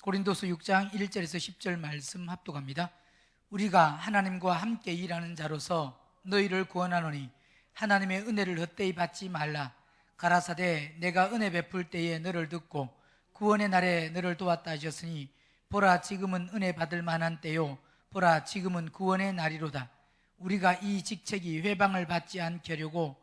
고린도서 6장 1절에서 10절 말씀 합독합니다. 우리가 하나님과 함께 일하는 자로서 너희를 구원하노니 하나님의 은혜를 헛되이 받지 말라. 가라사대 내가 은혜 베풀 때에 너를 듣고 구원의 날에 너를 도왔다 하셨으니 보라 지금은 은혜 받을 만한 때요 보라 지금은 구원의 날이로다. 우리가 이 직책이 회방을 받지 않게 하려고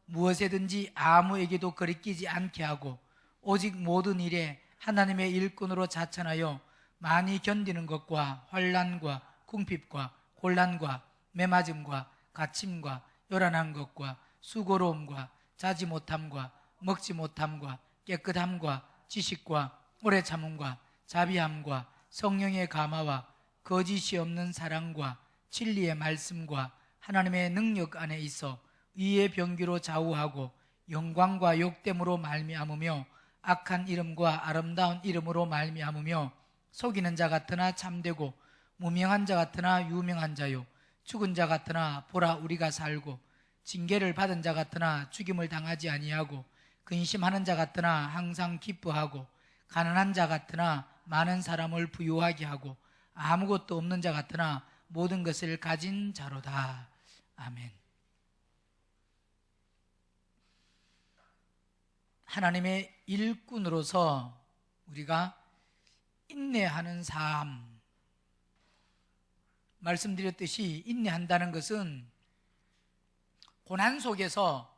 무엇에든지 아무에게도 거리끼지 않게 하고 오직 모든 일에 하나님의 일꾼으로 자천하여 많이 견디는 것과 환난과 궁핍과 곤란과 매맞음과 갇힘과 요란한 것과 수고로움과 자지 못함과 먹지 못함과 깨끗함과 지식과 오래 참음과 자비함과 성령의 감화와 거짓이 없는 사랑과 진리의 말씀과 하나님의 능력 안에 있어 의의 병기로 좌우하고 영광과 욕됨으로 말미암으며 악한 이름과 아름다운 이름으로 말미암으며 속이는 자 같으나 참되고 무명한 자 같으나 유명한 자요 죽은 자 같으나 보라 우리가 살고 징계를 받은 자 같으나 죽임을 당하지 아니하고 근심하는 자 같으나 항상 기뻐하고 가난한 자 같으나 많은 사람을 부유하게 하고 아무것도 없는 자 같으나 모든 것을 가진 자로다. 아멘. 하나님의 일꾼으로서 우리가 인내하는 삶, 말씀드렸듯이 인내한다는 것은 고난 속에서,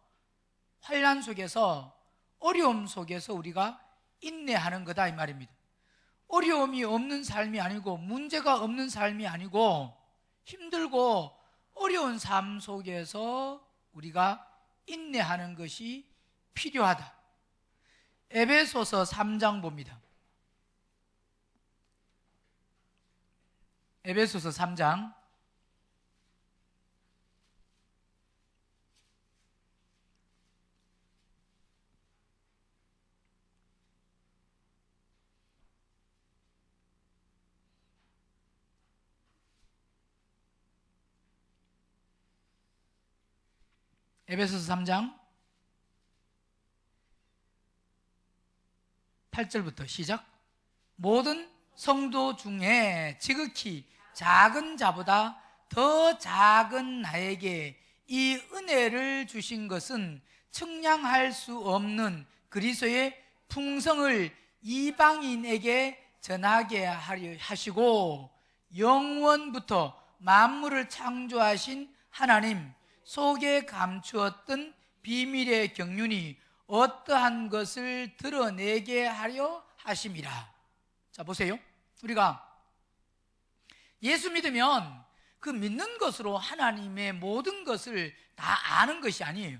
환난 속에서, 어려움 속에서 우리가 인내하는 거다 이 말입니다. 어려움이 없는 삶이 아니고 문제가 없는 삶이 아니고 힘들고 어려운 삶 속에서 우리가 인내하는 것이 필요하다. 에베소서 3장 봅니다. 에베소서 3장 8절부터 시작. 모든 성도 중에 지극히 작은 자보다 더 작은 나에게 이 은혜를 주신 것은 측량할 수 없는 그리스도의 풍성을 이방인에게 전하게 하려 하시고 영원부터 만물을 창조하신 하나님 속에 감추었던 비밀의 경륜이 어떠한 것을 드러내게 하려 하심이라. 자, 보세요. 우리가 예수 믿으면 그 믿는 것으로 하나님의 모든 것을 다 아는 것이 아니에요.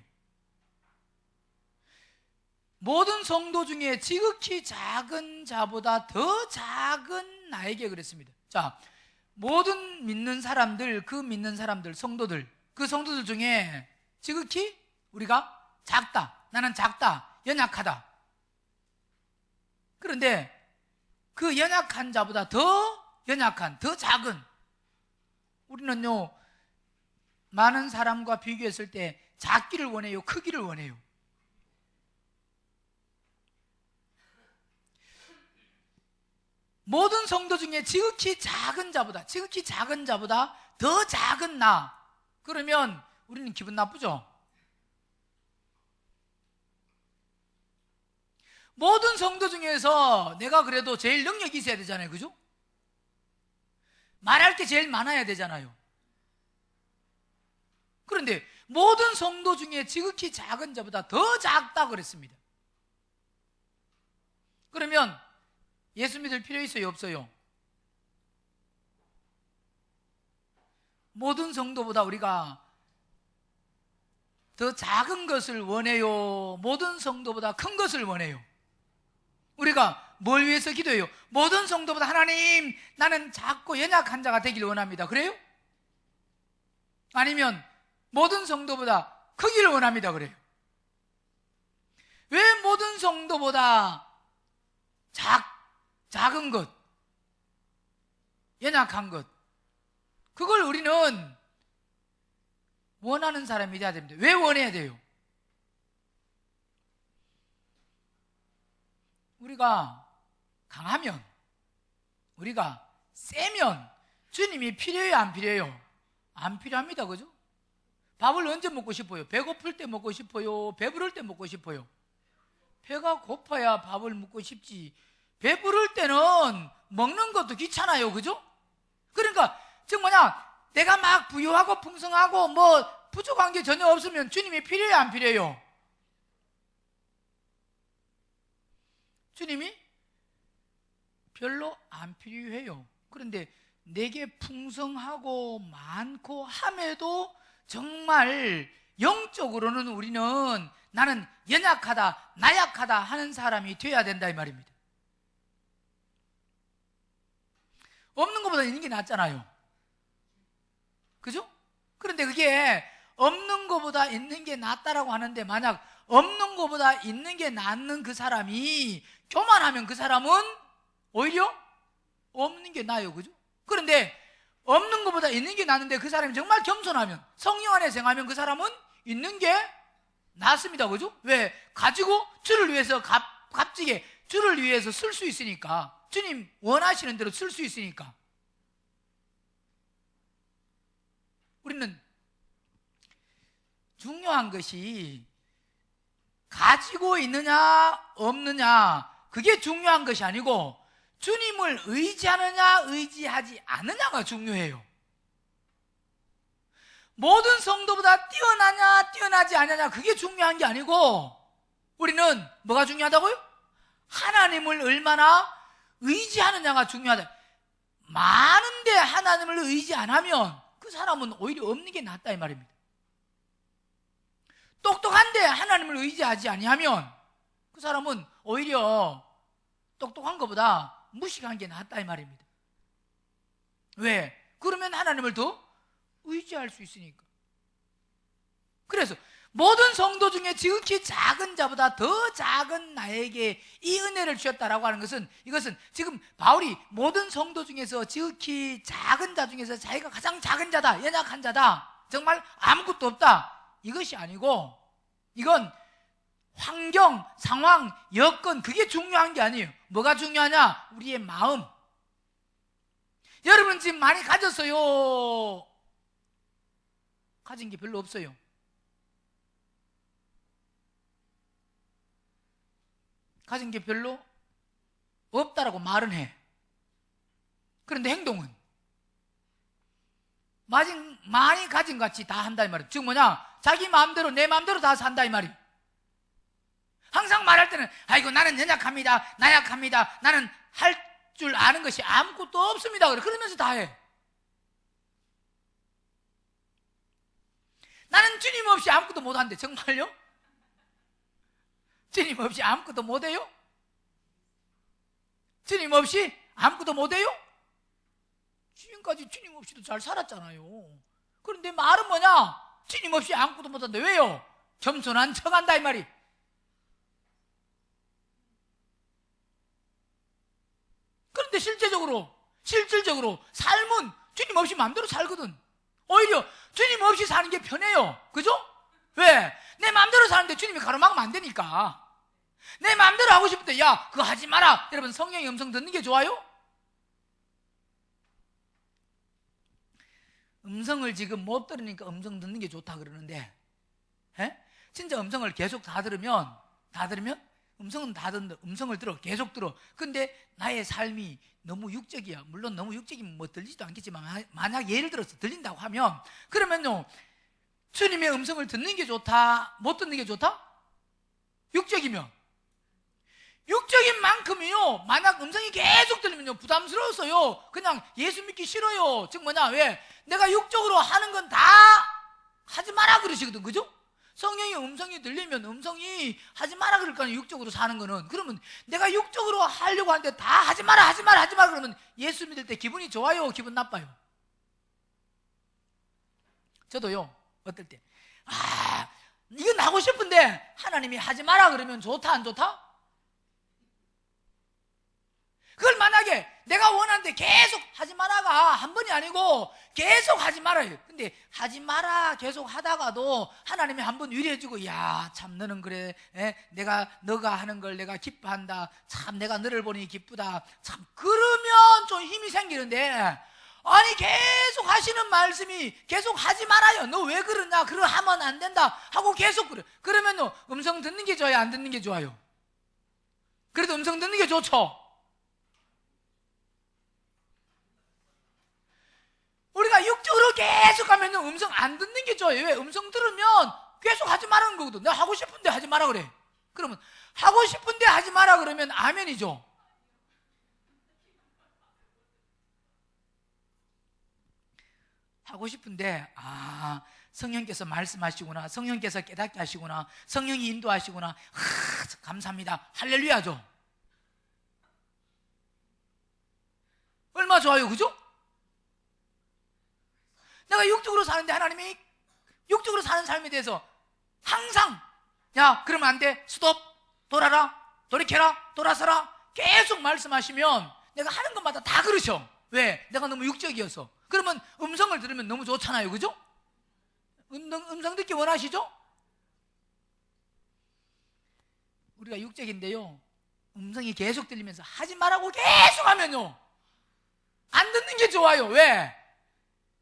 모든 성도 중에 지극히 작은 자보다 더 작은 나에게 그랬습니다. 자, 모든 믿는 사람들, 그 믿는 사람들, 성도들, 그 성도들 중에 지극히 우리가 작다, 나는 작다, 연약하다. 그런데 그 연약한 자보다 더 연약한, 더 작은, 우리는요 많은 사람과 비교했을 때 작기를 원해요, 크기를 원해요? 모든 성도 중에 지극히 작은 자보다 더 작은 나, 그러면 우리는 기분 나쁘죠? 모든 성도 중에서 내가 그래도 제일 능력이 있어야 되잖아요, 그죠? 말할 게 제일 많아야 되잖아요. 그런데 모든 성도 중에 지극히 작은 자보다 더 작다 그랬습니다. 그러면 예수 믿을 필요 있어요, 없어요? 모든 성도보다 우리가 더 작은 것을 원해요? 모든 성도보다 큰 것을 원해요? 우리가 뭘 위해서 기도해요? 모든 성도보다 하나님, 나는 작고 연약한 자가 되기를 원합니다. 그래요? 아니면 모든 성도보다 크기를 원합니다. 그래요? 왜 모든 성도보다 작은 것, 연약한 것, 그걸 우리는 원하는 사람이 돼야 됩니다. 왜 원해야 돼요? 우리가 강하면, 우리가 세면 주님이 필요해요, 안 필요해요? 안 필요합니다. 그죠? 밥을 언제 먹고 싶어요? 배고플 때 먹고 싶어요? 배부를 때 먹고 싶어요? 배가 고파야 밥을 먹고 싶지. 배부를 때는 먹는 것도 귀찮아요. 그죠? 그러니까 즉 내가 막 부유하고 풍성하고 뭐 부족한 게 전혀 없으면 주님이 필요해요, 안 필요해요? 주님이 별로 안 필요해요. 그런데 내게 풍성하고 많고 함에도 정말 영적으로는 우리는 나는 연약하다, 나약하다 하는 사람이 되어야 된다 이 말입니다. 없는 것보다 있는 게 낫잖아요. 그죠? 그런데 그게 없는 것보다 있는 게 낫다라고 하는데, 만약 없는 것보다 있는 게 낫는 그 사람이 교만하면 그 사람은 오히려 없는 게 나아요. 그죠? 그런데 없는 것보다 있는 게 낫는데 그 사람이 정말 겸손하면, 성령 안에 생하면 그 사람은 있는 게 낫습니다. 그죠? 왜? 가지고 주를 위해서 값지게 주를 위해서 쓸 수 있으니까. 주님 원하시는 대로 쓸 수 있으니까. 우리는 중요한 것이 가지고 있느냐 없느냐, 그게 중요한 것이 아니고 주님을 의지하느냐 의지하지 않느냐가 중요해요. 모든 성도보다 뛰어나냐 뛰어나지 않느냐, 그게 중요한 게 아니고 우리는 뭐가 중요하다고요? 하나님을 얼마나 의지하느냐가 중요하다. 많은데 하나님을 의지 안 하면 그 사람은 오히려 없는 게 낫다 이 말입니다. 똑똑한데 하나님을 의지하지 아니하면 그 사람은 오히려 똑똑한 것보다 무식한 게 낫다 이 말입니다. 왜? 그러면 하나님을 더 의지할 수 있으니까. 그래서 모든 성도 중에 지극히 작은 자보다 더 작은 나에게 이 은혜를 주셨다라고 하는 것은, 이것은 지금 바울이 모든 성도 중에서 지극히 작은 자 중에서 자기가 가장 작은 자다, 연약한 자다, 정말 아무것도 없다, 이것이 아니고, 이건 환경, 상황, 여건, 그게 중요한 게 아니에요. 뭐가 중요하냐? 우리의 마음. 여러분 지금 많이 가졌어요? 가진 게 별로 없어요? 가진 게 별로 없다라고 말은 해. 그런데 행동은 많이 가진 것 같이 다 한다 이 말이에요. 즉 자기 마음대로, 내 마음대로 다 산다 이 말이에요. 항상 말할 때는 아이고 나는 연약합니다, 나약합니다, 나는 할 줄 아는 것이 아무것도 없습니다, 그러면서 다 해. 나는 주님 없이 아무것도 못한대. 정말요? 주님 없이 아무것도 못해요? 주님 없이 아무것도 못해요? 지금까지 주님 없이도 잘 살았잖아요. 그런데 말은 뭐냐? 주님 없이 아무것도 못한다. 왜요? 겸손한 척한다 이 말이. 그런데 실질적으로 삶은 주님 없이 마음대로 살거든. 오히려 주님 없이 사는 게 편해요. 그죠? 왜? 내 마음대로 사는데 주님이 가로막으면 안 되니까. 내 마음대로 하고 싶을 때 야 그거 하지 마라. 여러분 성령의 음성 듣는 게 좋아요? 음성을 지금 못 들으니까 음성 듣는 게 좋다 그러는데, 진짜 음성을 계속 다 들으면 음성은 다 듣는다. 음성을 들어, 계속 들어. 근데 나의 삶이 너무 육적이야. 물론 너무 육적이면 뭐 들리지도 않겠지만, 만약 예를 들어서 들린다고 하면, 그러면요 주님의 음성을 듣는 게 좋다, 못 듣는 게 좋다? 육적인 만큼이요, 만약 음성이 계속 들리면요 부담스러웠어요. 그냥 예수 믿기 싫어요. 즉 왜? 내가 육적으로 하는 건 다 하지 마라 그러시거든. 그죠? 성령의 음성이 들리면 음성이 하지 마라 그럴 거 아니에요. 육적으로 사는 거는. 그러면 내가 육적으로 하려고 하는데 다 하지 마라 그러면 예수 믿을 때 기분이 좋아요, 기분 나빠요? 저도요 어떨 때 이건 하고 싶은데 하나님이 하지 마라 그러면 좋다 안 좋다? 그걸 만약에 내가 원하는데 하는데 계속 하지 마라가 한 번이 아니고 계속 하지 말아요. 근데 하지 마라 계속 하다가도 하나님이 한 번 위로해주고, 야, 참 너는 그래, 너가 하는 걸 내가 기뻐한다, 참 내가 너를 보니 기쁘다, 참, 그러면 좀 힘이 생기는데, 아니 계속 하시는 말씀이 계속 하지 말아요. 너 왜 그러냐, 그러 하면 안 된다 하고 계속 그래. 그러면 음성 듣는 게 좋아요, 안 듣는 게 좋아요? 그래도 음성 듣는 게 좋죠. 우리가 육적으로 계속 하면 음성 안 듣는 게 좋아요. 왜? 음성 들으면 계속 하지 말라는 거거든. 내가 하고 싶은데 하지 마라 그래. 그러면 하고 싶은데 하지 마라 그러면 아멘이죠. 하고 싶은데, 성령께서 말씀하시구나, 성령께서 깨닫게 하시구나, 성령이 인도하시구나, 감사합니다, 할렐루야죠. 얼마나 좋아요, 그죠? 내가 육적으로 사는데 하나님이 육적으로 사는 삶에 대해서 항상, 야, 그러면 안 돼, 스톱, 돌아라, 돌이켜라, 돌아서라 계속 말씀하시면 내가 하는 것마다 다 그러셔. 왜? 내가 너무 육적이어서. 그러면 음성을 들으면 너무 좋잖아요, 그죠? 음성 듣기 원하시죠? 우리가 육적인데요, 음성이 계속 들리면서 하지 말라고 계속 하면요, 안 듣는 게 좋아요. 왜?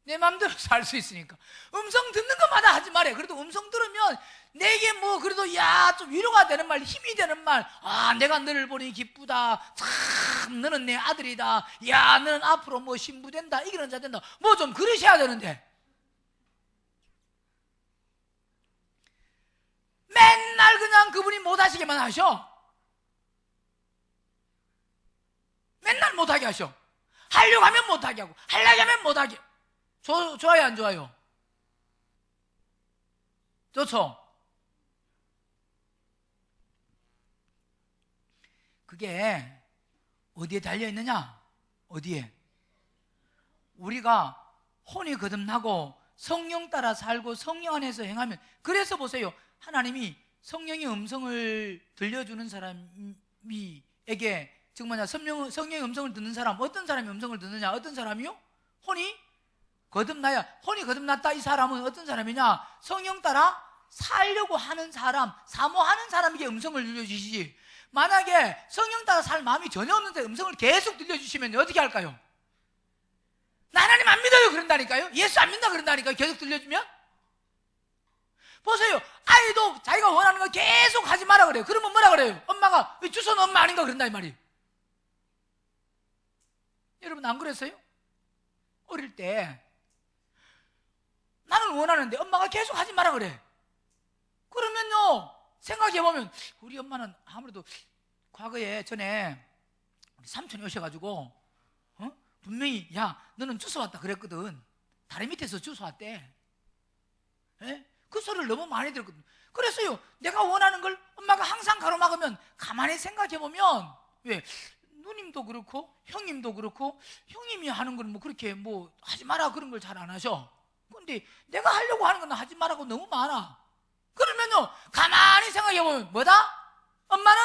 내 마음대로 살 수 있으니까. 음성 듣는 것마다 하지 말아요. 그래도 음성 들으면 내게 뭐 그래도 야, 좀 위로가 되는 말, 힘이 되는 말, 내가 너를 보니 기쁘다, 참 너는 내 아들이다, 야, 너는 앞으로 뭐 신부된다, 이기는 자 된다, 뭐 좀 그러셔야 되는데 맨날 그냥 그분이 못하시게만 하셔. 맨날 못하게 하셔. 하려고 하면 못하게 하고, 하려고 하면 못하게. 좋아요, 안 좋아요? 좋죠? 그게 어디에 달려있느냐? 어디에? 우리가 혼이 거듭나고 성령 따라 살고 성령 안에서 행하면, 그래서 보세요, 하나님이 성령의 음성을 들려주는 사람에게, 즉 뭐냐, 성령의 음성을 듣는 사람, 어떤 사람이 음성을 듣느냐? 어떤 사람이요? 혼이 거듭나야. 혼이 거듭났다, 이 사람은 어떤 사람이냐? 성령 따라 살려고 하는 사람, 사모하는 사람에게 음성을 들려주시지. 만약에 성령 따라 살 마음이 전혀 없는데 음성을 계속 들려주시면 어떻게 할까요? 나 하나님 안 믿어요 그런다니까요. 예수 안 믿는다 그런다니까요. 계속 들려주면. 보세요, 아이도 자기가 원하는 거 계속 하지 마라 그래요. 그러면 뭐라 그래요? 엄마가 주소는 엄마 아닌가 그런다 이 말이에요. 여러분 안 그랬어요? 어릴 때 나는 원하는데 엄마가 계속 하지 마라 그래. 그러면요, 생각해보면 우리 엄마는 아무래도 과거에 전에 우리 삼촌이 오셔가지고 분명히 야, 너는 주워 왔다 그랬거든. 다리 밑에서 주워 왔대. 그 소리를 너무 많이 들었거든. 그래서요, 내가 원하는 걸 엄마가 항상 가로막으면 가만히 생각해보면, 왜? 누님도 그렇고 형님도 그렇고, 형님이 하는 건 뭐 그렇게 뭐 하지 마라 그런 걸 잘 안 하셔. 근데 내가 하려고 하는 건 하지 마라고 너무 많아. 그러면요, 가만히 생각해보면 뭐다? 엄마는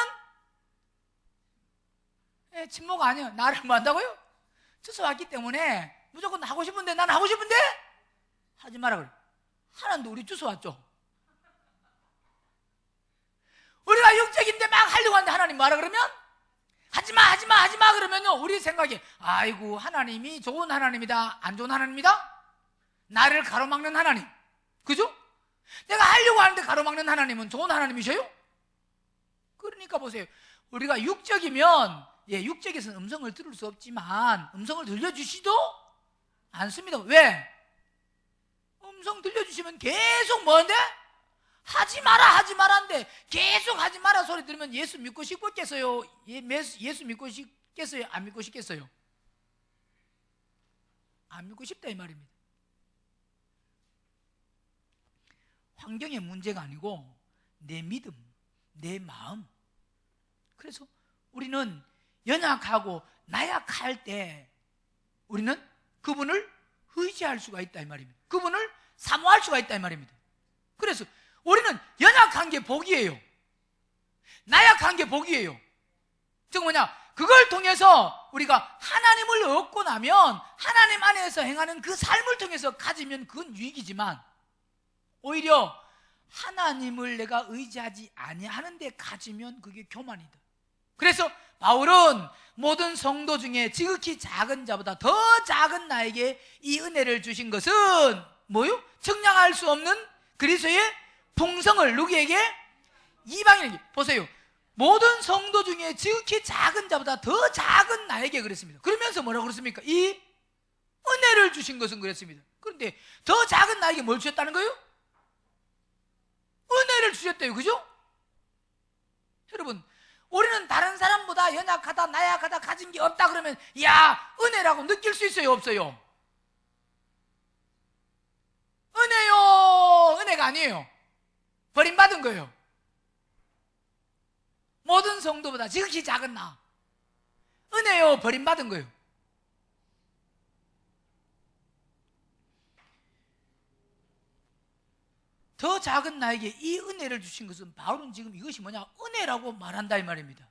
친모가 아니야. 나를 뭐 한다고요? 주워왔기 때문에 무조건 하고 싶은데, 나는 하고 싶은데 하지 마라 그래. 하나님도 우리 주워왔죠. 우리가 육적인데 막 하려고 하는데 하나님 뭐라 그러면? 하지마 하지마 하지마 그러면요, 우리 생각에 아이고 하나님이 좋은 하나님이다, 안 좋은 하나님이다? 나를 가로막는 하나님, 그죠? 내가 하려고 하는데 가로막는 하나님은 좋은 하나님이셔요? 그러니까 보세요, 우리가 육적이면 육적에서는 음성을 들을 수 없지만 음성을 들려주시도 않습니다. 왜? 음성 들려주시면 계속 뭔데? 하지 마라 하지 마라인데 계속 하지 마라 소리 들으면 예수 믿고 싶겠어요? 예수 믿고 싶겠어요? 안 믿고 싶겠어요? 안 믿고 싶다 이 말입니다. 환경의 문제가 아니고 내 믿음, 내 마음. 그래서 우리는 연약하고 나약할 때 우리는 그분을 의지할 수가 있다 이 말입니다. 그분을 사모할 수가 있다 이 말입니다. 그래서 우리는 연약한 게 복이에요. 나약한 게 복이에요. 즉 뭐냐, 그걸 통해서 우리가 하나님을 얻고 나면 하나님 안에서 행하는 그 삶을 통해서 가지면 그건 유익이지만, 오히려 하나님을 내가 의지하지 아니하는데 가지면 그게 교만이다. 그래서 바울은 모든 성도 중에 지극히 작은 자보다 더 작은 나에게 이 은혜를 주신 것은 뭐요? 측량할 수 없는 그리스도의 풍성을 누구에게? 이방인에게. 보세요, 모든 성도 중에 지극히 작은 자보다 더 작은 나에게 그랬습니다. 그러면서 뭐라고 그랬습니까? 이 은혜를 주신 것은 그랬습니다. 그런데 더 작은 나에게 뭘 주셨다는 거예요? 은혜를 주셨대요. 그죠? 여러분, 우리는 다른 사람보다 연약하다, 나약하다, 가진 게 없다 그러면 야, 은혜라고 느낄 수 있어요? 없어요? 은혜요, 은혜가 아니에요. 버림받은 거예요. 모든 성도보다 지극히 작은 나, 은혜요, 버림받은 거예요. 더 작은 나에게 이 은혜를 주신 것은, 바울은 지금 이것이 뭐냐? 은혜라고 말한다 이 말입니다.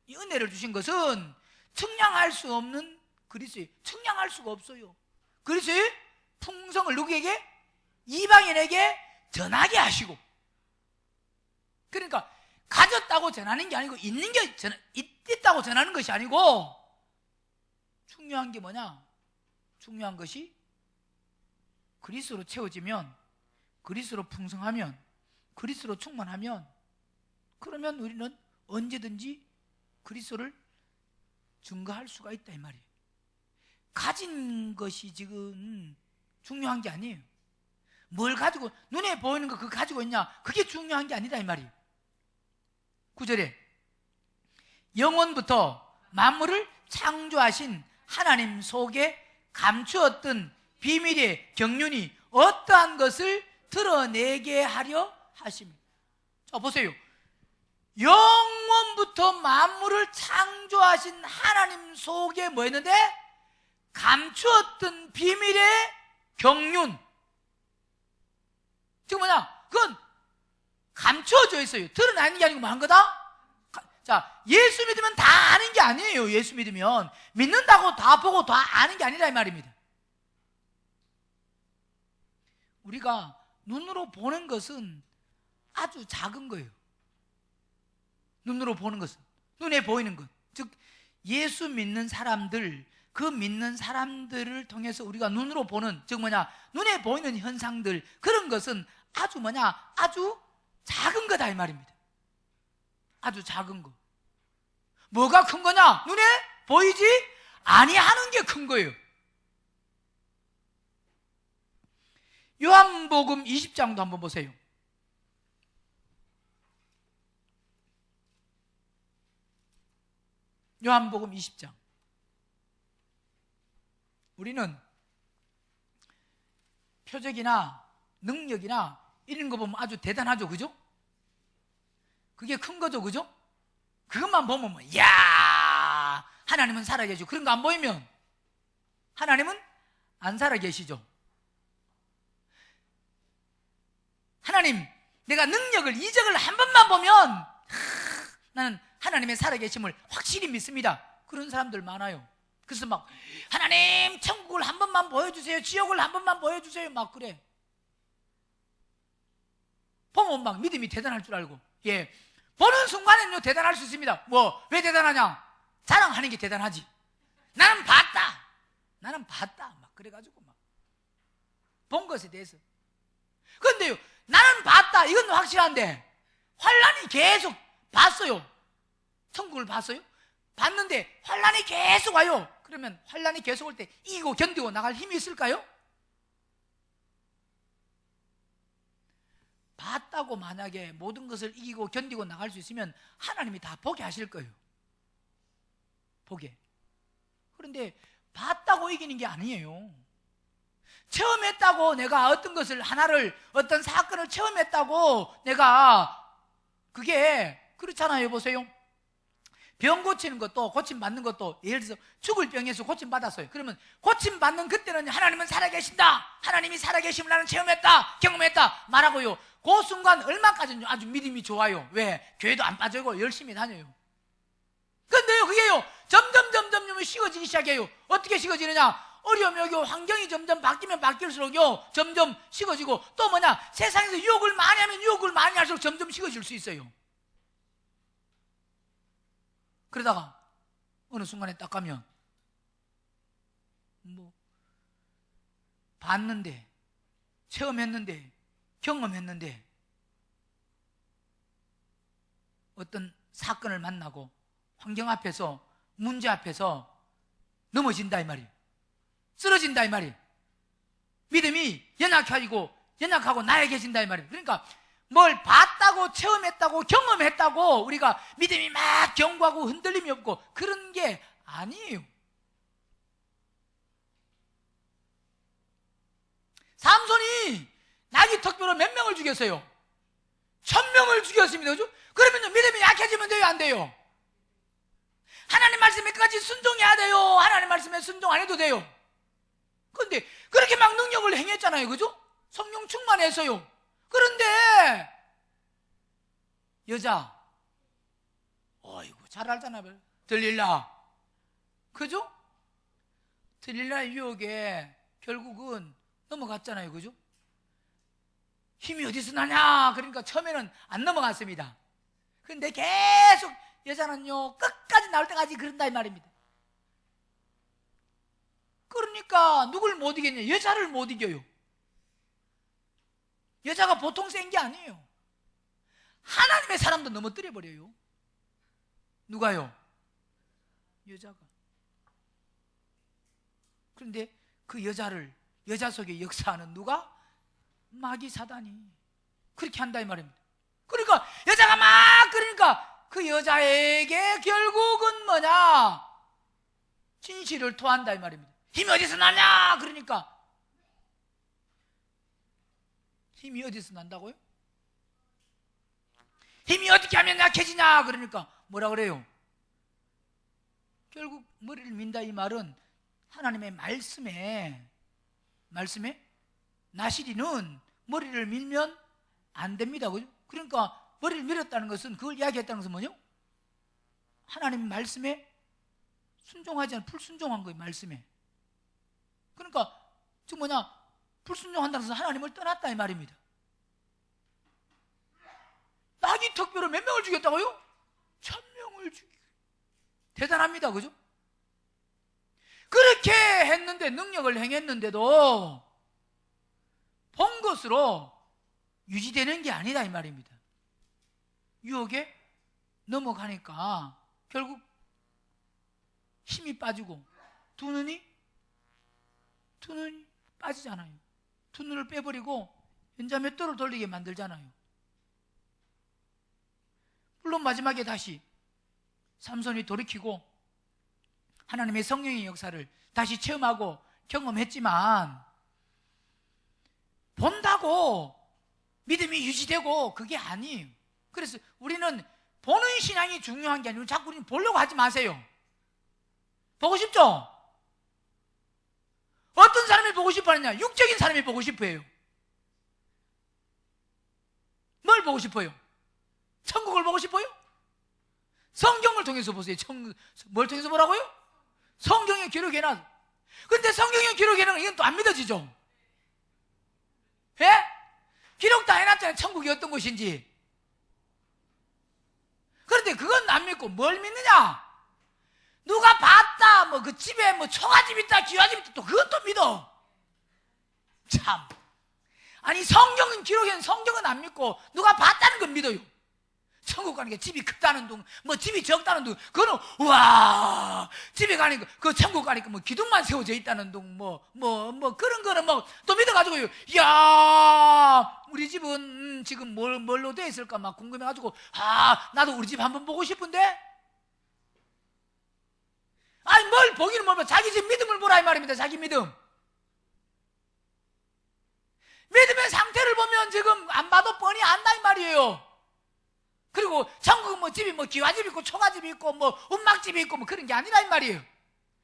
이 은혜를 주신 것은 측량할 수 없는 그리스도의, 측량할 수가 없어요. 그리스도의 풍성을 누구에게? 이방인에게 전하게 하시고. 그러니까 가졌다고 전하는 게 아니고, 있는 게 있다고 전하는 것이 아니고, 중요한 게 뭐냐? 중요한 것이 그리스도로 채워지면, 그리스도로 풍성하면, 그리스도로 충만하면, 그러면 우리는 언제든지 그리스도를 증거할 수가 있다 이 말이에요. 가진 것이 지금 중요한 게 아니에요. 뭘 가지고, 눈에 보이는 거 그거 가지고 있냐, 그게 중요한 게 아니다 이 말이에요. 9절에 영원부터 만물을 창조하신 하나님 속에 감추었던 비밀의 경륜이 어떠한 것을 드러내게 하려 하십니다. 자, 보세요. 영원부터 만물을 창조하신 하나님 속에 뭐 했는데? 감추었던 비밀의 경륜. 지금 뭐냐? 그건 감추어져 있어요. 드러나는 게 아니고 뭐 한 거다? 자, 예수 믿으면 다 아는 게 아니에요. 예수 믿으면 믿는다고 다 보고 다 아는 게 아니라 이 말입니다. 우리가 눈으로 보는 것은 아주 작은 거예요. 눈으로 보는 것은, 눈에 보이는 것, 즉 예수 믿는 사람들, 그 믿는 사람들을 통해서 우리가 눈으로 보는, 즉 뭐냐, 눈에 보이는 현상들, 그런 것은 아주 뭐냐, 아주 작은 거다 이 말입니다. 아주 작은 거. 뭐가 큰 거냐? 눈에 보이지 아니하는 게 큰 거예요. 요한복음 20장도 한번 보세요. 요한복음 20장. 우리는 표적이나 능력이나 이런 거 보면 아주 대단하죠, 그죠? 그게 큰 거죠, 그죠? 그것만 보면 뭐, 이야, 하나님은 살아계시고, 그런 거 안 보이면 하나님은 안 살아계시죠. 하나님, 내가 능력을, 이적을 한 번만 보면 나는 하나님의 살아계심을 확실히 믿습니다. 그런 사람들 많아요. 그래서 막 하나님 천국을 한 번만 보여주세요, 지옥을 한 번만 보여주세요, 막 그래. 보면 막 믿음이 대단할 줄 알고. 예, 보는 순간에는요 대단할 수 있습니다. 뭐 왜 대단하냐? 자랑하는 게 대단하지. 나는 봤다, 나는 봤다, 막 그래가지고 막 본 것에 대해서. 그런데요, 나는 봤다, 이건 확실한데 환란이 계속 봤어요. 천국을 봤어요? 봤는데 환란이 계속 와요. 그러면 환란이 계속 올 때 이기고 견디고 나갈 힘이 있을까요? 봤다고 만약에 모든 것을 이기고 견디고 나갈 수 있으면 하나님이 다 보게 하실 거예요. 보게. 그런데 봤다고 이기는 게 아니에요. 체험했다고 내가 어떤 것을 하나를, 어떤 사건을 체험했다고 내가, 그게 그렇잖아요. 보세요. 병 고치는 것도, 고침받는 것도, 예를 들어서 죽을 병에서 고침받았어요. 그러면 고침받는 그때는 하나님은 살아계신다, 하나님이 살아계심을 나는 체험했다, 경험했다 말하고요, 그 순간 얼마까지는 아주 믿음이 좋아요. 왜? 교회도 안 빠지고 열심히 다녀요. 근데요, 그게요, 점점 식어지기 시작해요. 어떻게 식어지느냐? 어려움이 오고 환경이 점점 바뀌면 바뀔수록요, 점점 식어지고, 또 뭐냐? 세상에서 유혹을 많이 하면 유혹을 많이 할수록 점점 식어질 수 있어요. 그러다가 어느 순간에 딱 가면 뭐 봤는데, 체험했는데, 경험했는데 어떤 사건을 만나고 환경 앞에서, 문제 앞에서 넘어진다 이 말이에요. 쓰러진다 이 말이에요. 믿음이 연약하고 나약해진다 이 말이에요. 그러니까 뭘 봤다고, 체험했다고, 경험했다고 우리가 믿음이 막 견고하고 흔들림이 없고 그런 게 아니에요. 삼손이 나귀 턱뼈로 몇 명을 죽였어요? 1000명을 죽였습니다. 그죠? 그러면 믿음이 약해지면 돼요, 안 돼요? 하나님 말씀에 끝까지 순종해야 돼요? 하나님 말씀에 순종 안 해도 돼요? 그런데 그렇게 막 능력을 행했잖아요, 그죠? 성령 충만해서요. 그런데 여자, 어이구 잘 알잖아요, 들릴라, 그죠? 들릴라 유혹에 결국은 넘어갔잖아요, 그죠? 힘이 어디서 나냐? 그러니까 처음에는 안 넘어갔습니다. 근데 계속 여자는요, 끝까지 나올 때까지 그런다 이 말입니다. 그러니까 누굴 못 이겼냐? 여자를 못 이겨요. 여자가 보통 센 게 아니에요. 하나님의 사람도 넘어뜨려 버려요. 누가요? 여자가. 그런데 그 여자 속에 역사하는 누가? 마귀 사단이 그렇게 한다 이 말입니다. 그러니까 여자가 막, 그러니까 그 여자에게 결국은 뭐냐? 진실을 토한다 이 말입니다. 힘이 어디서 나냐? 그러니까 힘이 어디서 난다고요? 힘이 어떻게 하면 약해지냐? 그러니까 뭐라 그래요? 결국 머리를 민다 이 말은 하나님의 말씀에 나시리는 머리를 밀면 안 됩니다. 그죠? 그러니까 머리를 밀었다는 것은, 그걸 이야기했다는 것은 뭐죠? 하나님 말씀에 순종하지 않은 불순종한 거예요, 말씀에. 그러니까 지금 뭐냐? 불순종한다는 것은 하나님을 떠났다 이 말입니다. 나귀 턱뼈로 몇 명을 죽였다고요? 1000명을 죽이고. 대단합니다, 그죠? 그렇게 했는데, 능력을 행했는데도 본 것으로 유지되는 게 아니다 이 말입니다. 유혹에 넘어가니까 결국 힘이 빠지고 두 눈이 빠지잖아요. 두 눈을 빼버리고 연자맷돌을 돌리게 만들잖아요. 물론 마지막에 다시 삼손이 돌이키고 하나님의 성령의 역사를 다시 체험하고 경험했지만, 본다고 믿음이 유지되고 그게 아니에요. 그래서 우리는 보는 신앙이 중요한 게 아니고 자꾸 우리는 보려고 하지 마세요. 보고 싶죠? 어떤 사람이 보고 싶어 하느냐? 육적인 사람이 보고 싶어 해요. 뭘 보고 싶어요? 천국을 보고 싶어요? 성경을 통해서 보세요. 뭘 통해서 보라고요? 성경에 기록해놔. 근데 성경에 기록해놓은 이건 또 안 믿어지죠? 예? 기록 다 해놨잖아요, 천국이 어떤 곳인지. 그런데 그건 안 믿고 뭘 믿느냐? 누가 봤다, 뭐 그 집에 뭐 초가집 있다, 기와집 있다, 또 그것도 믿어. 참. 아니, 성경은 기록엔 성경은 안 믿고 누가 봤다는 건 믿어요. 천국 가니까 집이 크다는 둥, 뭐 집이 적다는 둥, 그거는 우와, 집에 가니까, 그 천국 가니까 뭐 기둥만 세워져 있다는 둥, 뭐 그런 거는 뭐 또 믿어가지고요. 이야, 우리 집은 지금 뭘로 돼 있을까 막 궁금해가지고, 나도 우리 집 한번 보고 싶은데. 아니, 뭘 보기는 뭘 봐. 자기 집 믿음을 보라 이 말입니다. 자기 믿음의 상태를 보면 지금 안 봐도 뻔히 안다 이 말이에요. 그리고 천국은 뭐 집이 뭐 기와집 있고 초가집이 있고 뭐 움막집이 있고 뭐 그런 게 아니라 이 말이에요.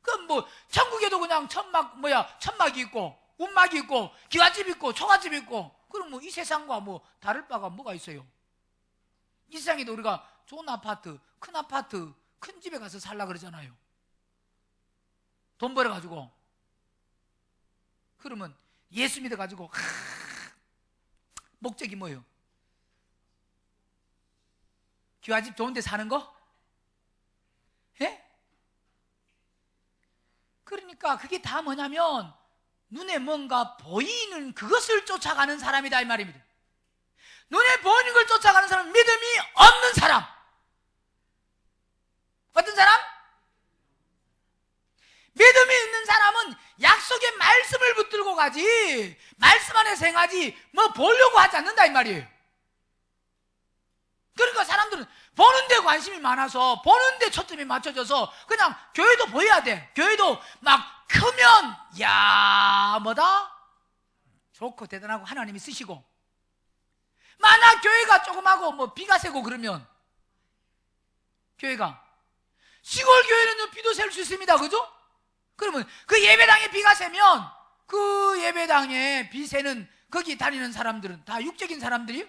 그럼 뭐 천국에도 그냥 천막이 있고 움막이 있고 기와집 있고 초가집 있고, 그럼 뭐 이 세상과 뭐 다를 바가 뭐가 있어요? 이 세상에도 우리가 좋은 아파트, 큰 아파트, 큰 집에 가서 살라 그러잖아요. 돈 벌어가지고. 그러면 예수 믿어가지고 목적이 뭐예요? 기와집 좋은 데 사는 거? 예? 그러니까 그게 다 뭐냐면 눈에 뭔가 보이는 그것을 쫓아가는 사람이다 이 말입니다. 눈에 보이는 걸 쫓아가는 사람은 믿음이 없는 사람. 어떤 사람? 믿음이 있는 사람은 약속의 말씀을 붙들고 가지, 말씀 안에서 행하지 뭐 보려고 하지 않는다 이 말이에요. 그러니까 사람들은 보는 데 관심이 많아서 보는 데 초점이 맞춰져서 그냥 교회도 보여야 돼. 교회도 막 크면 야 뭐다? 좋고 대단하고 하나님이 쓰시고, 만약 교회가 조그마고 뭐 비가 새고 그러면, 교회가 시골 교회는 비도 셀 수 있습니다. 그죠? 그러면 그 예배당에 비가 새면 그 예배당에 비 새는 거기 다니는 사람들은 다 육적인 사람들이요?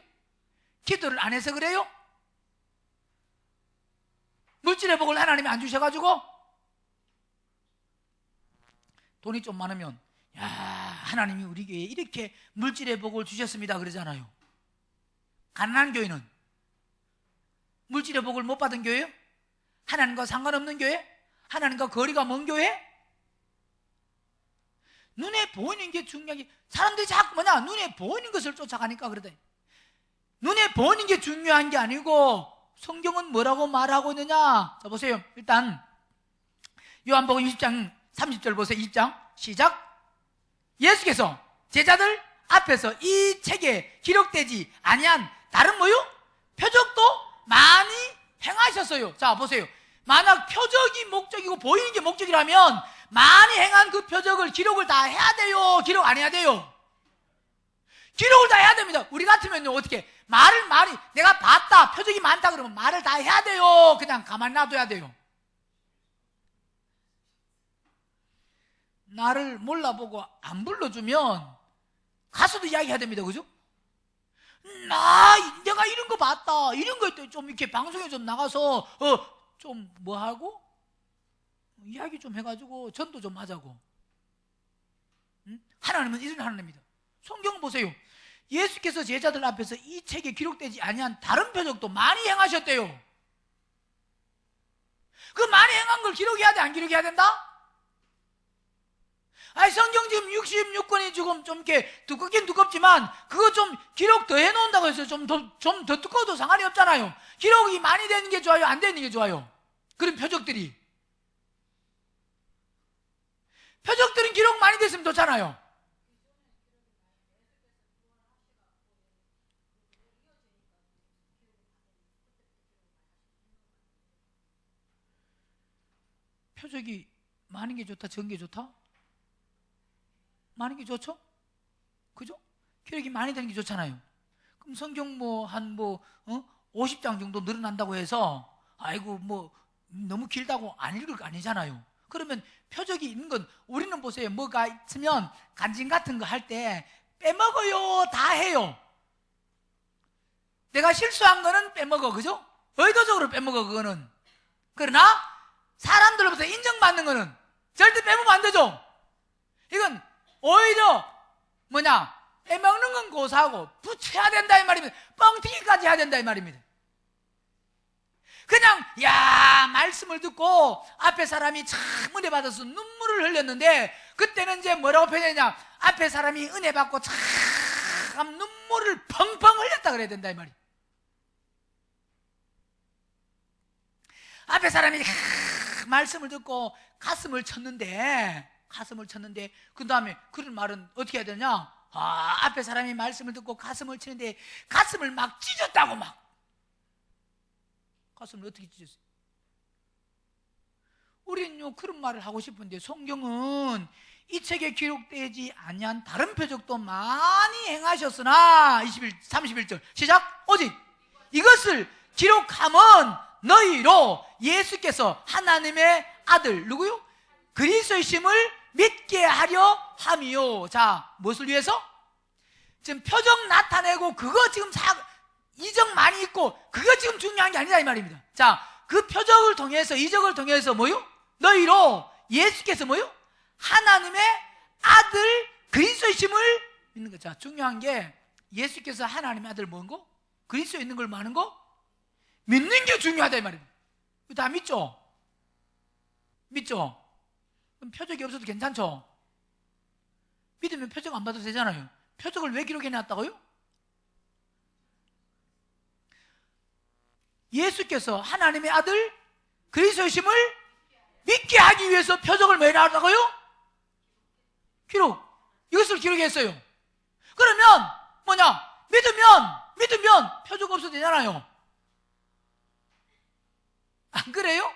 기도를 안 해서 그래요? 물질의 복을 하나님이 안 주셔가지고? 돈이 좀 많으면 야 하나님이 우리 교회에 이렇게 물질의 복을 주셨습니다 그러잖아요. 가난한 교회는 물질의 복을 못 받은 교회요? 하나님과 상관없는 교회? 하나님과 거리가 먼 교회? 눈에 보이는 게 중요한 게, 사람들이 자꾸 뭐냐 눈에 보이는 것을 쫓아가니까 그러다. 눈에 보이는 게 중요한 게 아니고 성경은 뭐라고 말하고 있느냐. 자 보세요. 일단 요한복음 20장 30절 보세요. 20장 시작. 예수께서 제자들 앞에서 이 책에 기록되지 아니한 다른 뭐요? 표적도 많이 행하셨어요. 자 보세요. 만약 표적이 목적이고 보이는 게 목적이라면 많이 행한 그 표적을 기록을 다 해야 돼요? 기록 안 해야 돼요? 기록을 다 해야 됩니다. 우리 같으면요 어떻게 말을 내가 봤다 표적이 많다 그러면 말을 다 해야 돼요? 그냥 가만 놔둬야 돼요? 나를 몰라보고 안 불러주면 가서도 이야기해야 됩니다. 그죠? 내가 이런 거 봤다, 이런 거 좀 이렇게 방송에 좀 나가서 좀 뭐 하고 이야기 좀 해가지고 전도 좀 하자고. 응? 하나님은 이런 하나님입니다. 성경 보세요. 예수께서 제자들 앞에서 이 책에 기록되지 아니한 다른 표적도 많이 행하셨대요. 그 많이 행한 걸 기록해야 돼, 안 기록해야 된다? 아니 성경 지금 66권이 지금 좀 이렇게 두껍긴 두껍지만 그거 좀 기록 더 해놓는다고 해서 좀 더 두꺼워도 상관이 없잖아요. 기록이 많이 되는 게 좋아요, 안 되는 게 좋아요? 그런 표적들이, 표적들은 기록 많이 됐으면 좋잖아요. 표적이 많은 게 좋다, 적은 게 좋다? 많은 게 좋죠? 그죠? 기록이 많이 되는 게 좋잖아요. 그럼 성경 50장 정도 늘어난다고 해서 아이고 너무 길다고 안 읽을 거 아니잖아요. 그러면 표적이 있는 건, 우리는 보세요. 뭐가 있으면 간증 같은 거 할 때 빼먹어요, 다 해요. 내가 실수한 거는 빼먹어, 그죠? 의도적으로 빼먹어, 그거는. 그러나 사람들로부터 인정받는 거는 절대 빼먹으면 안 되죠. 이건 오히려 빼먹는 건 고사하고 붙여야 된다 이 말입니다. 뻥튀기까지 해야 된다 이 말입니다. 그냥 말씀을 듣고 앞에 사람이 참 은혜 받아서 눈물을 흘렸는데, 그때는 이제 뭐라고 표현했냐, 앞에 사람이 은혜 받고 참 눈물을 펑펑 흘렸다 그래야 된다 이 말이에요. 앞에 사람이 말씀을 듣고 가슴을 쳤는데 그 다음에 그런 말은 어떻게 해야 되냐, 앞에 사람이 말씀을 듣고 가슴을 치는데 가슴을 막 찢었다고, 가슴을 어떻게 찢었어요? 우리는요 그런 말을 하고 싶은데, 성경은 이 책에 기록되지 아니한 다른 표적도 많이 행하셨으나 31절 시작. 오직 이것을 기록함은 너희로 예수께서 하나님의 아들 누구요? 그리스도이심을 믿게 하려 함이요. 자, 무엇을 위해서? 지금 표적 나타내고 그거 지금 이적 많이 있고 그거 지금 중요한 게 아니다 이 말입니다. 자, 그 표적을 통해서, 이적을 통해서 뭐요? 너희로 예수께서 뭐요? 하나님의 아들 그리스도이심을 믿는 거. 자, 중요한 게 예수께서 하나님의 아들 뭔 거? 그리스도에 있는 걸 많은 거? 믿는 게 중요하다 이 말입니다. 다 믿죠? 믿죠? 그럼 표적이 없어도 괜찮죠? 믿으면 표적 안 받아도 되잖아요. 표적을 왜 기록해놨다고요? 예수께서 하나님의 아들 그리스도이심을 믿게 하기 위해서 표적을 왜 나왔다고요? 기록. 이것을 기록했어요. 그러면 뭐냐? 믿으면 표적 없어도 되잖아요. 안 그래요?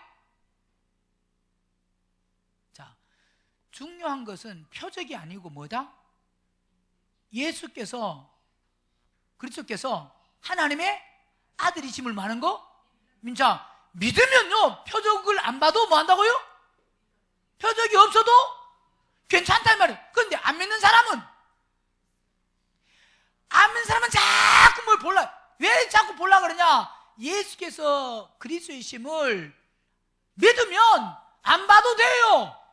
자, 중요한 것은 표적이 아니고 뭐다? 예수께서, 그리스도께서 하나님의 아들이심을 많은 거? 자, 믿으면요 표적을 안 봐도 뭐 한다고요? 표적이 없어도 괜찮단 말이에요. 그런데 안 믿는 사람은 자꾸 뭘 볼라. 왜 자꾸 볼라 그러냐? 예수께서 그리스도이심을 믿으면 안 봐도 돼요.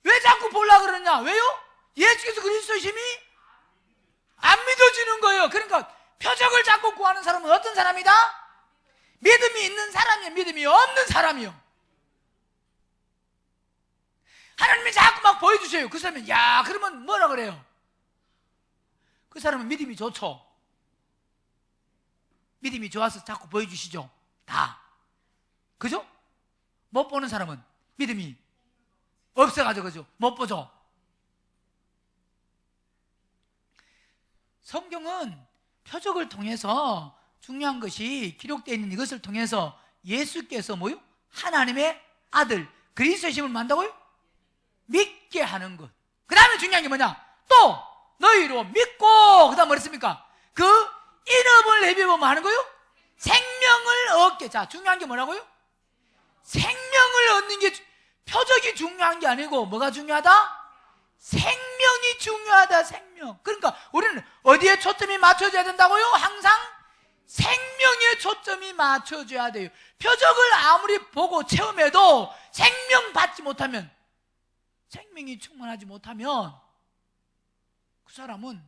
왜 자꾸 볼라 그러냐? 왜요? 예수께서 그리스도이심이 안 믿어지는 거예요. 그러니까 표적을 자꾸 구하는 사람은 어떤 사람이다? 믿음이 있는 사람이에요, 믿음이 없는 사람이요. 하나님이 자꾸 막 보여주세요. 그 사람은 야 그러면 뭐라 그래요? 그 사람은 믿음이 좋죠. 믿음이 좋아서 자꾸 보여주시죠. 다. 그죠? 못 보는 사람은 믿음이 없어가지고 그죠? 못 보죠. 성경은 표적을 통해서 중요한 것이 기록되어 있는 이것을 통해서 예수께서 뭐요? 하나님의 아들 그리스도이심을 만다고요? 믿게 하는 것. 그 다음에 중요한 게 뭐냐? 또 너희로 믿고 그 다음 뭐 했습니까? 그 이름을 내비보면 하는 거요? 생명을 얻게. 자, 중요한 게 뭐라고요? 생명을 얻는 게 표적이 중요한 게 아니고 뭐가 중요하다? 생명이 중요하다. 생명. 그러니까 우리는 어디에 초점이 맞춰져야 된다고요? 항상 생명에 초점이 맞춰져야 돼요. 표적을 아무리 보고 체험해도 생명 받지 못하면, 생명이 충만하지 못하면 그 사람은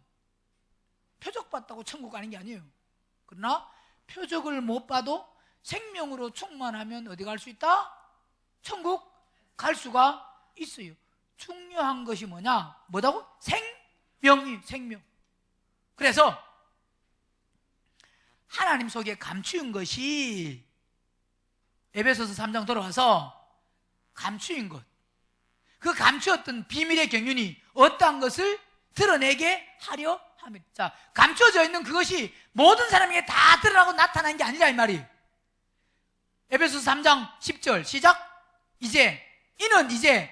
표적 받다고 천국 가는 게 아니에요. 그러나 표적을 못 봐도 생명으로 충만하면 어디 갈 수 있다? 천국 갈 수가 있어요. 중요한 것이 뭐냐? 뭐다고? 생명이 생명. 그래서 하나님 속에 감추인 것이 에베소서 3장 돌아와서 감추인 것, 그 감추었던 비밀의 경륜이 어떠한 것을 드러내게 하려 합니다. 자, 감춰져 있는 그것이 모든 사람에게 다 드러나고 나타난 게 아니라 이 말이. 에베소서 3장 10절 시작. 이는 이제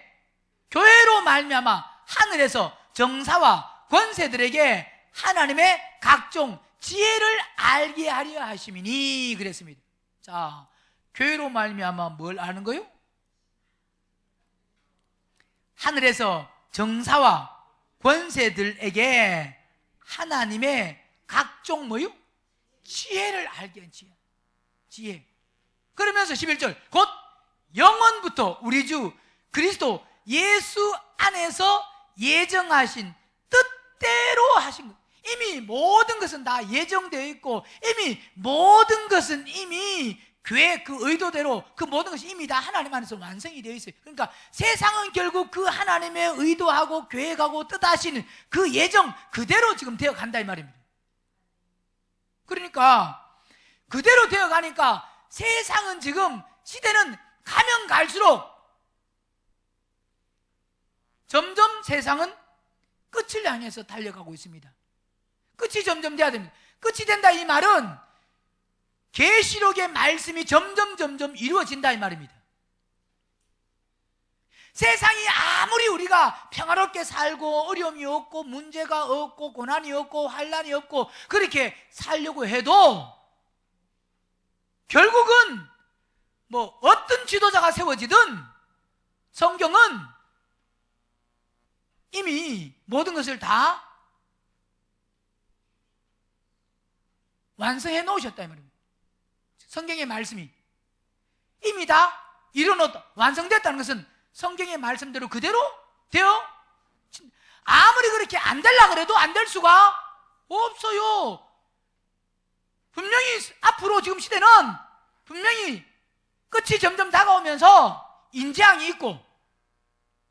교회로 말미암아 하늘에서 정사와 권세들에게 하나님의 각종 지혜를 알게 하려 하심이니 그랬습니다. 자, 교회로 말미암아 뭘 아는 거요? 하늘에서 정사와 권세들에게 하나님의 각종 뭐요? 지혜를 알게 한 지혜. 그러면서 11절 곧 영원부터 우리 주 그리스도 예수 안에서 예정하신 뜻대로 하신 것. 이미 모든 것은 다 예정되어 있고 이미 모든 것은 이미 교회 그 의도대로 그 모든 것이 이미 다 하나님 안에서 완성이 되어 있어요. 그러니까 세상은 결국 그 하나님의 의도하고 계획하고 뜻하시는 그 예정 그대로 지금 되어 간다 이 말입니다. 그러니까 그대로 되어 가니까 세상은 지금 시대는 가면 갈수록 점점 세상은 끝을 향해서 달려가고 있습니다. 끝이 점점 돼야 됩니다. 끝이 된다 이 말은 계시록의 말씀이 점점 이루어진다 이 말입니다. 세상이 아무리 우리가 평화롭게 살고 어려움이 없고 문제가 없고 고난이 없고 환난이 없고 그렇게 살려고 해도 결국은 뭐 어떤 지도자가 세워지든 성경은 이미 모든 것을 다 완성해 놓으셨다 이 말입니다. 성경의 말씀이 이미 다 이루어졌다, 완성됐다는 것은 성경의 말씀대로 그대로 되어, 아무리 그렇게 안 되려고 그래도 안 될 수가 없어요. 분명히 앞으로 지금 시대는 분명히 끝이 점점 다가오면서 인재앙이 있고,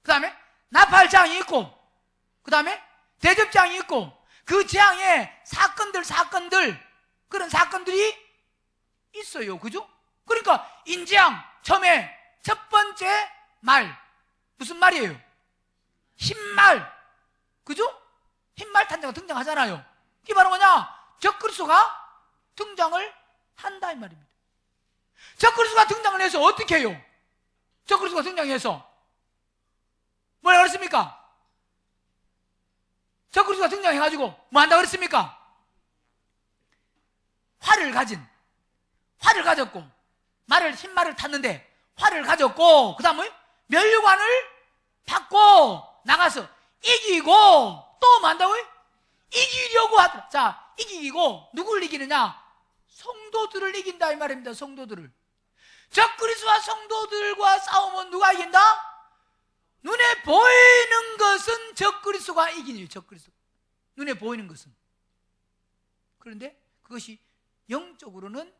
그 다음에 나팔장이 있고, 그 다음에 대접장이 있고, 그 재앙에 사건들 그런 사건들이 있어요. 그죠? 그러니까 인재앙 처음에 첫 번째 말 무슨 말이에요? 흰말. 그죠? 흰말 탄자가 등장하잖아요. 이게 바로 뭐냐? 적그리스도가 등장을 한다 이 말입니다. 적그리스도가 등장을 해서 어떻게 해요? 적그리스도가 등장해서 뭐라 그랬습니까? 적그리스도가 등장해가지고 뭐 한다 그랬습니까? 활을 가졌고, 흰말을 탔는데 활을 가졌고, 그 다음에 면류관을 받고 나가서 이기고, 또 뭐 한다고요? 이기려고 하더라. 자, 이기고 누굴 이기느냐? 성도들을 이긴다 이 말입니다. 성도들을. 적그리스도와 성도들과 싸우면 누가 이긴다? 눈에 보이는 것은 적그리스도가 이기네요. 적그리스도. 눈에 보이는 것은. 그런데 그것이 영적으로는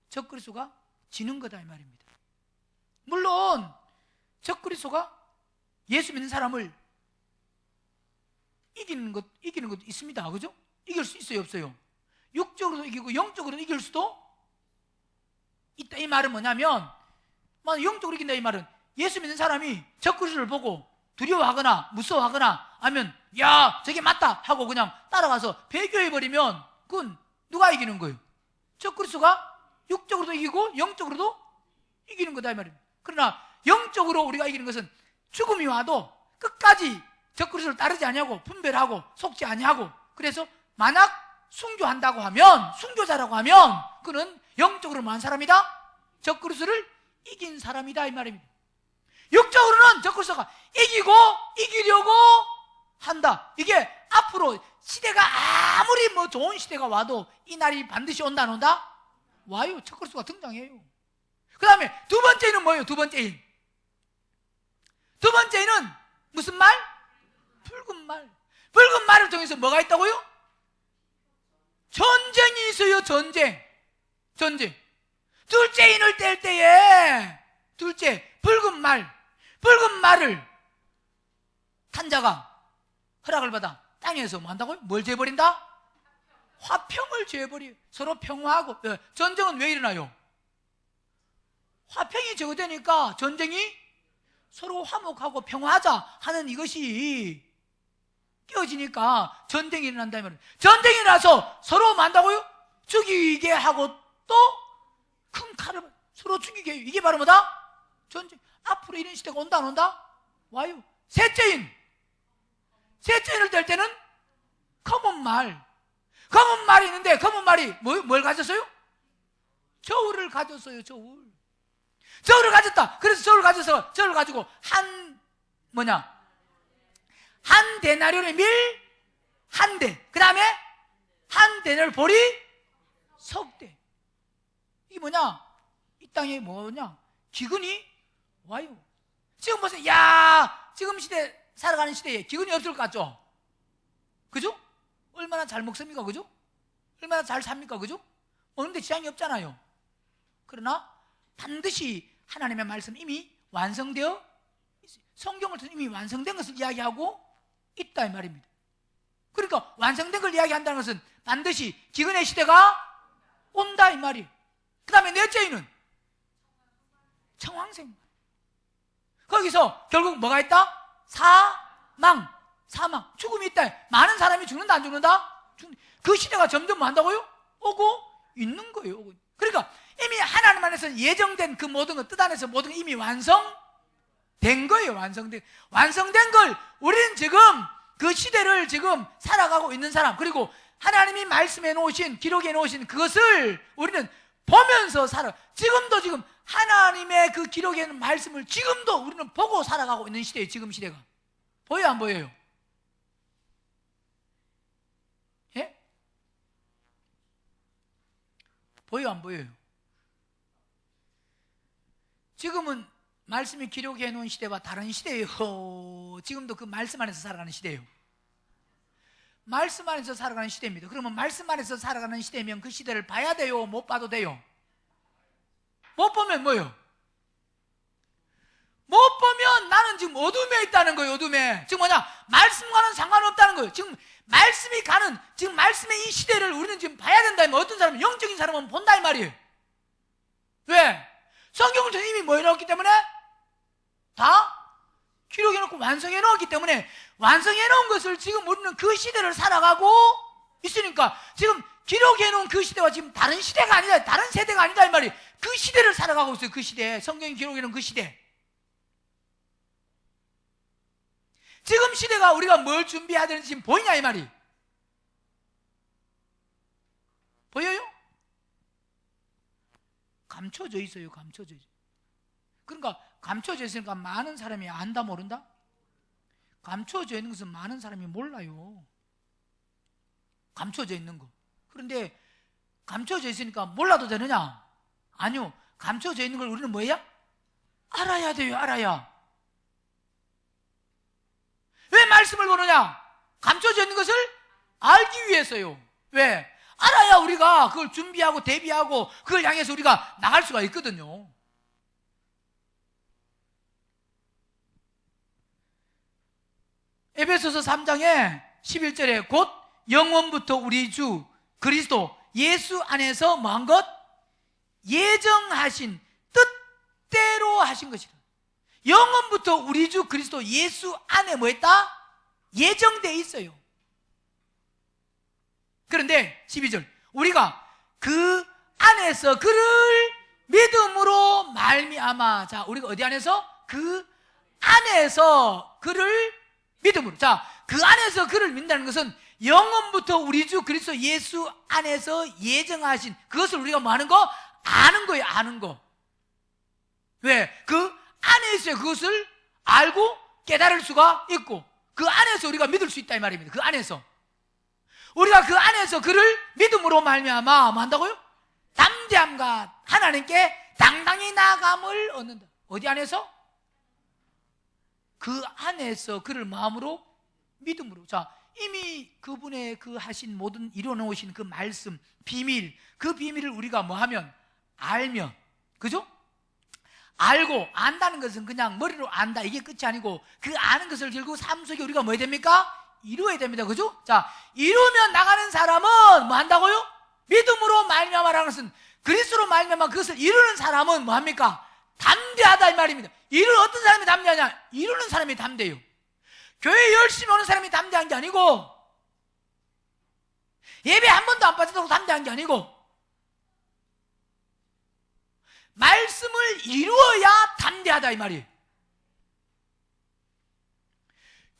적그리스도가 지는 거다 이 말입니다. 물론 적그리스도가 예수 믿는 사람을 이기는 것도 있습니다. 그죠? 이길 수 있어요, 없어요? 육적으로도 이기고 영적으로도 이길 수도 있다. 이 말은 뭐냐면, 영적으로 이긴다 이 말은 예수 믿는 사람이 적그리스도를 보고 두려워하거나 무서워하거나 하면 야 저게 맞다 하고 그냥 따라가서 배교해버리면 그건 누가 이기는 거예요? 적그리스도가 육적으로도 이기고 영적으로도 이기는 거다 이 말입니다. 그러나 영적으로 우리가 이기는 것은 죽음이 와도 끝까지 적그리스도를 따르지 아니하고 분별하고 속지 아니하고, 그래서 만약 순교한다고 하면, 순교자라고 하면 그는 영적으로 뭐한 사람이다? 적그리스도를 이긴 사람이다 이 말입니다. 육적으로는 적그리스도가 이기려고 한다. 이게 앞으로 시대가 아무리 좋은 시대가 와도 이 날이 반드시 온다 안 온다? 와요. 적그리스도가 등장해요. 그 다음에 두 번째는 뭐예요? 두 번째는 무슨 말? 붉은 말. 붉은 말을 통해서 뭐가 있다고요? 전쟁이 있어요. 전쟁. 둘째 인을 뗄 때에 붉은 말을 탄자가 허락을 받아 땅에서 뭐 한다고요? 뭘 죄버린다? 화평을 죄버려요. 서로 평화하고. 전쟁은 왜 일어나요? 화평이 제거되니까 전쟁이 서로 화목하고 평화하자 하는 이것이 깨어지니까 전쟁이 일어난다 말이에요. 전쟁이 일어나서 서로 뭐 한다고요? 죽이게 하고 또 큰 칼을 서로 죽이게 해요. 이게 바로 뭐다? 전쟁. 앞으로 이런 시대가 온다 안 온다? 와요. 셋째 인을 뗄 때는 검은 말이 있는데, 검은 말이 뭘 가졌어요? 저울을 가졌어요. 저울을 가졌다. 그래서 저울을 가지고 한 데나리온의 밀 한 대, 그 다음에 한 데나리온 보리 석대. 이게 이 땅에 기근이 와요. 지금 보세요. 지금 살아가는 시대에 기근이 없을 것 같죠? 그죠? 얼마나 잘 먹습니까? 그죠? 얼마나 잘 삽니까? 그죠? 먹는데 지장이 없잖아요. 그러나 반드시 하나님의 말씀 이미 완성되어 있어요. 성경을 통해 이미 완성된 것을 이야기하고 있다 이 말입니다. 그러니까 완성된 걸 이야기한다는 것은 반드시 기근의 시대가 온다 이 말이에요. 그 다음에 넷째는 청황생. 거기서 결국 뭐가 있다? 사망. 죽음이 있다. 많은 사람이 죽는다 안 죽는다? 그 시대가 점점 뭐 한다고요? 오고 있는 거예요. 그러니까 이미 하나님 안에서 예정된 그 모든 것, 뜻 안에서 모든 것 이미 완성된 거예요. 완성된 걸 우리는 지금 그 시대를 지금 살아가고 있는 사람, 그리고 하나님이 말씀해 놓으신, 기록해 놓으신 그것을 우리는 보면서 지금 하나님의 그 기록에 있는 말씀을 지금도 우리는 보고 살아가고 있는 시대예요. 지금 시대가. 보여요 안 보여요? 예? 보여요, 안 보여요? 지금은 말씀이 기록해 놓은 시대와 다른 시대예요. 지금도 그 말씀 안에서 살아가는 시대예요. 말씀 안에서 살아가는 시대입니다. 그러면 말씀 안에서 살아가는 시대면 그 시대를 봐야 돼요? 못 봐도 돼요? 못 보면 뭐예요? 못 보면 나는 지금 어둠에 있다는 거예요. 어둠에. 지금 뭐냐? 말씀과는 상관없다는 거예요. 지금 말씀이 가는, 지금 말씀의 이 시대를 우리는 지금 봐야 된다면, 어떤 사람은, 영적인 사람은 본다 이 말이에요. 왜? 성경을 이미 뭐 해놓았기 때문에? 다 기록해놓고 완성해놓았기 때문에, 완성해놓은 것을 지금 우리는 그 시대를 살아가고 있으니까, 지금 기록해놓은 그 시대와 지금 다른 시대가 아니다, 다른 세대가 아니다 이 말이에요. 그 시대를 살아가고 있어요. 그 시대, 성경이 기록해놓은 그 시대. 지금 시대가 우리가 뭘 준비해야 되는지 지금 보이냐 이 말이. 보여요? 감춰져 있어요. 감춰져 있어요. 그러니까 감춰져 있으니까 많은 사람이 안다 모른다? 감춰져 있는 것은 많은 사람이 몰라요. 감춰져 있는 거. 그런데 감춰져 있으니까 몰라도 되느냐? 아니요. 감춰져 있는 걸 우리는 뭐야? 알아야 돼요. 알아야. 왜 말씀을 보느냐? 감춰져 있는 것을 알기 위해서요. 왜? 알아야 우리가 그걸 준비하고 대비하고 그걸 향해서 우리가 나갈 수가 있거든요. 에베소서 3장에 11절에 곧 영원부터 우리 주 그리스도 예수 안에서 뭐한 것? 예정하신 뜻대로 하신 것이라. 영원부터 우리 주 그리스도 예수 안에 뭐 했다? 예정되어 있어요. 그런데 12절 우리가 그 안에서 그를 믿음으로 말미암아. 자, 우리가 어디 안에서? 그 안에서 그를 믿음으로. 자, 그 안에서 그를 믿는다는 것은 영원부터 우리 주 그리스도 예수 안에서 예정하신 그것을 우리가 뭐 하는 거? 아는 거예요. 아는 거. 왜? 그 안에 있어요. 그것을 알고 깨달을 수가 있고 그 안에서 우리가 믿을 수 있다 이 말입니다. 그 안에서 우리가 그 안에서 그를 믿음으로 말미암아 뭐 한다고요? 담대함과 하나님께 당당히 나아감을 얻는다. 어디 안에서? 그 안에서 그를 마음으로 믿음으로. 자, 이미 그분의 그 하신 모든 이뤄놓으신 그 말씀 비밀, 그 비밀을 우리가 뭐 하면? 알면, 그죠? 알고 안다는 것은 그냥 머리로 안다 이게 끝이 아니고 그 아는 것을 결국 삶 속에 우리가 뭐 해야 됩니까? 이루어야 됩니다. 그죠? 자, 이루면 나가는 사람은 뭐 한다고요? 믿음으로 말미암아라는 것은 그리스도로 말미암아 그것을 이루는 사람은 뭐 합니까? 담대하다 이 말입니다. 어떤 사람이 담대하냐? 이루는 사람이 담대해요. 교회 열심히 오는 사람이 담대한 게 아니고 예배 한 번도 안 빠져도 담대한 게 아니고 말씀을 이루어야 담대하다 이 말이에요.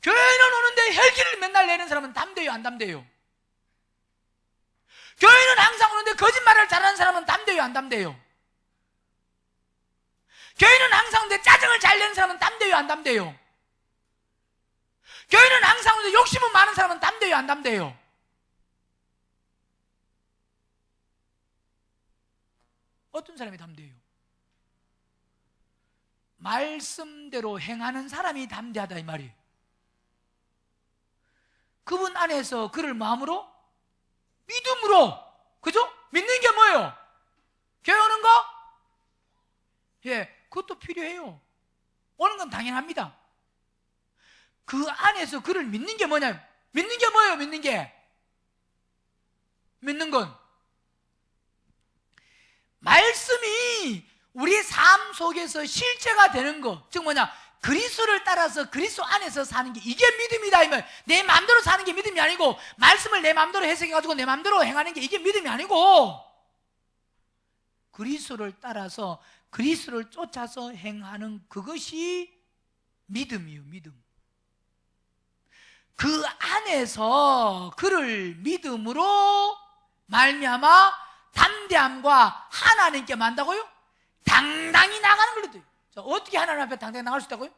교회는 오는데 혈기를 맨날 내는 사람은 담대해요? 안 담대해요? 교회는 항상 오는데 거짓말을 잘하는 사람은 담대해요? 안 담대해요? 교회는 항상 오는데 짜증을 잘 내는 사람은 담대해요? 안 담대해요? 교회는 항상 오는데 욕심은 많은 사람은 담대해요? 안 담대해요? 어떤 사람이 담대해요? 말씀대로 행하는 사람이 담대하다 이 말이에요. 그분 안에서 그를 마음으로 믿음으로, 그죠? 믿는 게 뭐예요? 교회 오는 거? 예, 그것도 필요해요. 오는 건 당연합니다. 그 안에서 그를 믿는 게 뭐냐? 믿는 게 뭐예요? 믿는 게? 믿는 건 말씀이 우리 삶 속에서 실제가 되는 거. 즉 뭐냐? 그리스도를 따라서 그리스도 안에서 사는 게 이게 믿음이다 이 말. 내 마음대로 사는 게 믿음이 아니고 말씀을 내 마음대로 해석해가지고 내 마음대로 행하는 게 이게 믿음이 아니고 그리스도를 따라서 그리스도를 쫓아서 행하는 그것이 믿음이에요. 믿음. 그 안에서 그를 믿음으로 말미암아 담대함과 하나님께 만다고요? 당당히 나가는 걸로 돼요. 자, 어떻게 하나님 앞에 당당히 나갈 수 있다고요?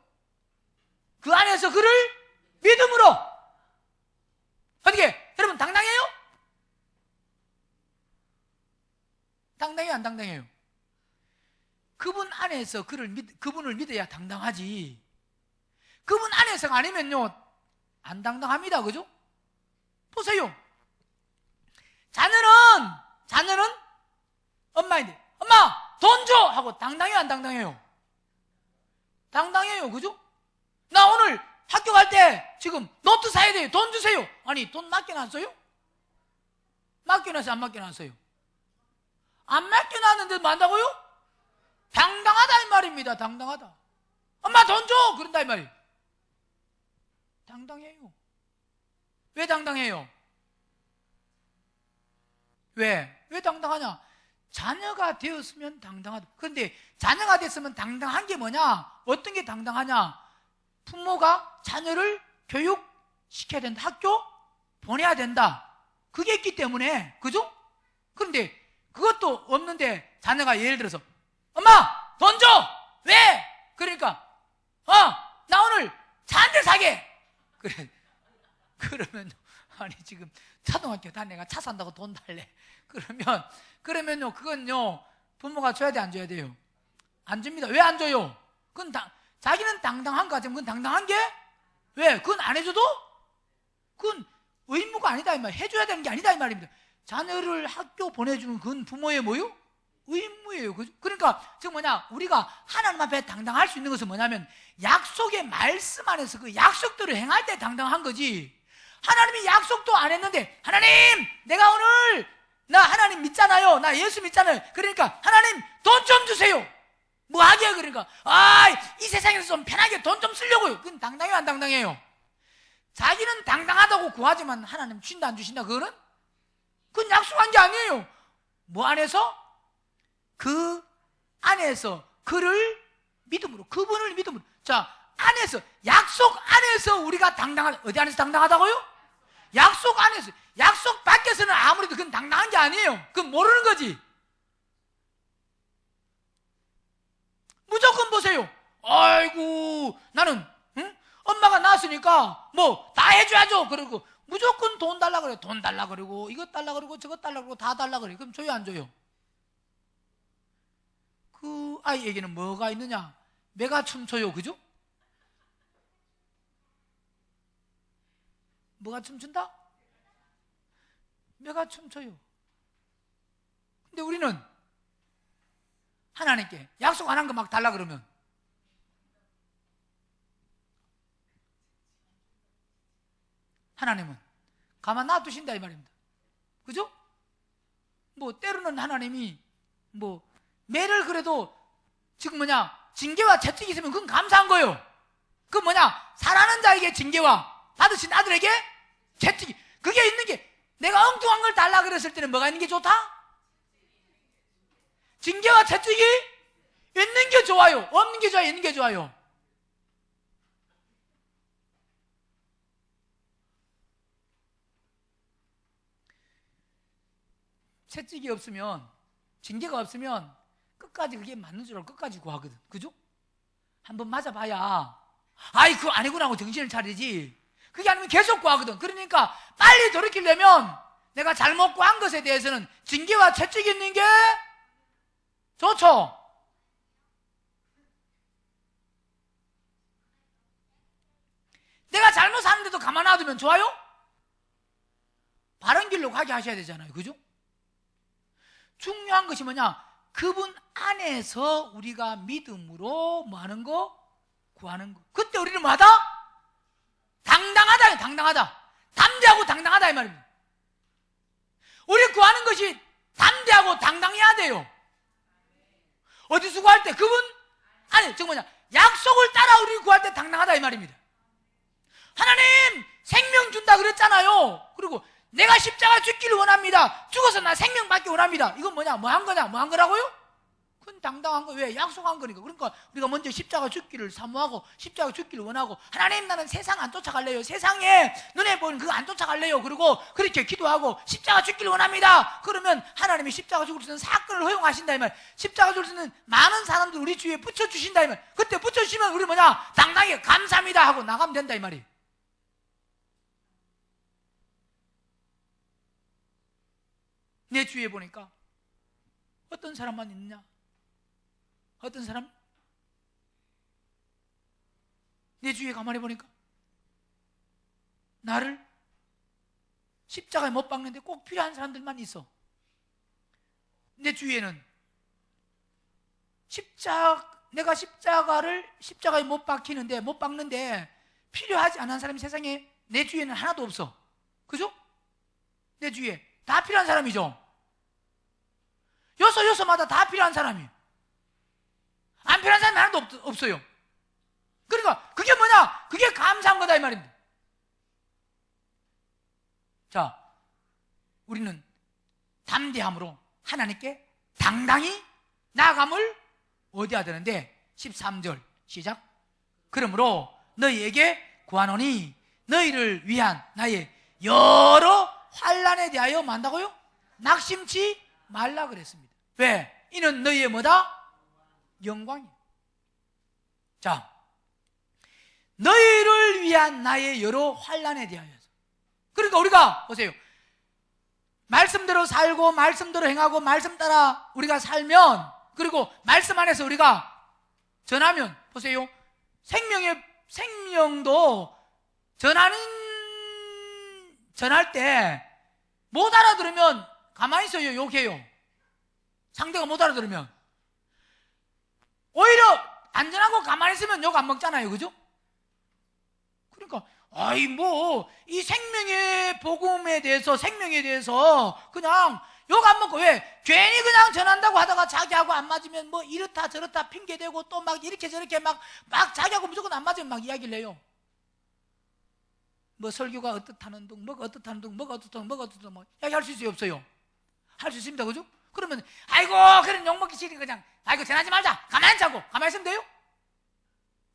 그 안에서 그를 믿음으로. 어떻게? 여러분 당당해요? 당당해요, 안 당당해요? 그분 안에서 그분을 믿어야 당당하지. 그분 안에서가 아니면요, 안 당당합니다. 그죠? 보세요. 자녀는 엄마인데, 엄마, 돈 줘! 하고 당당해요, 안 당당해요? 당당해요. 그죠? 나 오늘 학교 갈 때 지금 노트 사야 돼요. 돈 주세요. 아니, 돈 맡겨놨어요? 맡겨놨어요, 안 맡겨놨어요? 안 맡겨놨는데 뭐 한다고요? 당당하다 이 말입니다. 당당하다. 엄마 돈 줘! 그런다 이 말이에요. 당당해요. 왜 당당해요? 왜 당당하냐? 자녀가 되었으면 당당하다. 그런데 자녀가 됐으면 당당한 게 뭐냐? 어떤 게 당당하냐? 부모가 자녀를 교육시켜야 된다. 학교 보내야 된다. 그게 있기 때문에, 그죠? 그런데 그것도 없는데 자녀가 예를 들어서 엄마 돈 줘! 왜? 그러니까 나 오늘 차 한 대 사게! 그래. 그러면 아니 지금 초등학교 다 내가 차 산다고 돈 달래. 그러면요 그건요 부모가 줘야 돼, 안 줘야 돼요? 안 줍니다. 왜 안 줘요? 그건 자기는 당당한 거 같지만 그건 당당한 게? 왜? 그건 안 해줘도? 그건 의무가 아니다 이 말. 해줘야 되는 게 아니다 이 말입니다. 자녀를 학교 보내주는 그건 부모의 뭐요? 의무예요. 그러니까 지금 뭐냐, 우리가 하나님 앞에 당당할 수 있는 것은 뭐냐면 약속의 말씀 안에서 그 약속대로 행할 때 당당한 거지. 하나님이 약속도 안 했는데 하나님 내가 오늘 나 하나님 믿잖아요. 나 예수 믿잖아요. 그러니까 하나님 돈 좀 주세요. 뭐 하게요? 그러니까 이 세상에서 좀 편하게 돈 좀 쓰려고요. 그건 당당해요, 안 당당해요? 자기는 당당하다고 구하지만 하나님 주신다 안 주신다, 그거는 약속한 게 아니에요. 뭐 안에서? 그 안에서 그를 믿음으로, 그분을 믿음으로. 자, 안에서, 약속 안에서 우리가 당당하다. 어디 안에서 당당하다고요? 약속 안에서. 약속 밖에서는 아무래도 그건 당당한 게 아니에요. 그건 모르는 거지. 무조건 보세요. 아이고 나는 엄마가 낳았으니까 뭐 다 해줘야죠. 그러고 무조건 돈 달라 그래요. 돈 달라 그러고 이것 달라 그러고 저것 달라 그러고 다 달라 그래요. 그럼 줘요, 안 줘요? 그 아이에게는 뭐가 있느냐? 매가 춤춰요. 그죠? 뭐가 춤춘다? 매가 춤춰요. 근데 우리는 하나님께 약속 안 한 거 막 달라 그러면 하나님은 가만 놔두신다 이 말입니다. 그죠? 뭐 때로는 하나님이 뭐 매를 그래도 지금 뭐냐 징계와 채찍이 있으면 그건 감사한 거예요. 그 뭐냐 사랑하는 자에게 징계와 받으신 아들에게 채찍이, 그게 있는 게, 내가 엉뚱한 걸 달라 그랬을 때는 뭐가 있는 게 좋다? 징계와 채찍이 있는 게 좋아요? 없는 게 좋아요? 있는 게 좋아요? 채찍이 없으면, 징계가 없으면 끝까지 그게 맞는 줄 알고 끝까지 구하거든. 그죠? 한번 맞아봐야 그거 아니구나 하고 정신을 차리지, 그게 아니면 계속 구하거든. 그러니까 빨리 돌이키려면 내가 잘못 구한 것에 대해서는 징계와 채찍이 있는 게 좋죠. 내가 잘못 사는데도 가만 놔두면 좋아요? 바른 길로 가게 하셔야 되잖아요. 그죠? 중요한 것이 뭐냐? 그분 안에서 우리가 믿음으로 뭐 하는 거? 구하는 거. 그때 우리는 뭐하다? 당당하다. 당당하다. 담대하고 당당하다 이 말입니다. 우리 구하는 것이 담대하고 당당해야 돼요. 어디서 구할 때? 그분 아니 저 뭐냐 약속을 따라 우리 구할 때 당당하다 이 말입니다. 하나님 생명 준다 그랬잖아요. 그리고 내가 십자가 죽기를 원합니다. 죽어서 나 생명 받기 원합니다. 이건 뭐냐? 뭐 한 거냐? 뭐 한 거라고요? 그건 당당한 거. 왜? 약속한 거니까. 그러니까 우리가 먼저 십자가 죽기를 사모하고 십자가 죽기를 원하고, 하나님 나는 세상 안 쫓아갈래요. 세상에 눈에 보이는 그거 안 쫓아갈래요. 그리고 그렇게 기도하고 십자가 죽기를 원합니다. 그러면 하나님이 십자가 죽을 수 있는 사건을 허용하신다 이 말. 십자가 죽을 수 있는 많은 사람들 우리 주위에 붙여주신다 이 말. 그때 붙여주시면 우리 뭐냐? 당당하게 감사합니다 하고 나가면 된다 이 말이에요. 내 주위에 보니까 어떤 사람만 있느냐? 어떤 사람? 내 주위에 가만히 보니까 나를 십자가에 못 박는데 꼭 필요한 사람들만 있어. 내 주위에는 내가 십자가에 못 박는데 필요하지 않은 사람이 세상에 내 주위에는 하나도 없어. 그죠? 내 주위에 다 필요한 사람이죠. 요소마다 다 필요한 사람이. 안 필요한 사람이 하나도 없어요. 그러니까 그게 뭐냐? 그게 감사한 거다 이 말입니다. 자, 우리는 담대함으로 하나님께 당당히 나아감을 얻어야 되는데 13절 시작. 그러므로 너희에게 구하노니 너희를 위한 나의 여러 환난에 대하여 만다고요? 낙심치 말라 그랬습니다. 왜? 이는 너희의 뭐다? 영광이에요. 자, 너희를 위한 나의 여러 환난에 대하여서. 그러니까 우리가 보세요. 말씀대로 살고 말씀대로 행하고 말씀 따라 우리가 살면, 그리고 말씀 안에서 우리가 전하면, 보세요. 생명도 전할 때 못 알아들으면 가만히 있어요. 욕해요. 상대가 못 알아들으면. 오히려 안전하고 가만히 있으면 욕 안 먹잖아요. 그죠? 그러니까 이 생명의 복음에 대해서, 생명에 대해서 그냥 욕 안 먹고, 왜? 괜히 그냥 전한다고 하다가 자기하고 안 맞으면 뭐 이렇다 저렇다 핑계대고 또 막 이렇게 저렇게 막 자기하고 무조건 안 맞으면 막 이야기를 해요. 뭐 설교가 어떻다는 둥, 뭐가 어떻다는 둥, 뭐가 어떻다는 뭐 이야기할 수 있어요, 없어요? 할 수 있습니다. 그죠? 그러면 그런 욕 먹기 싫으니 그냥 전하지 말자. 가만히 자고 가만히 있으면 돼요?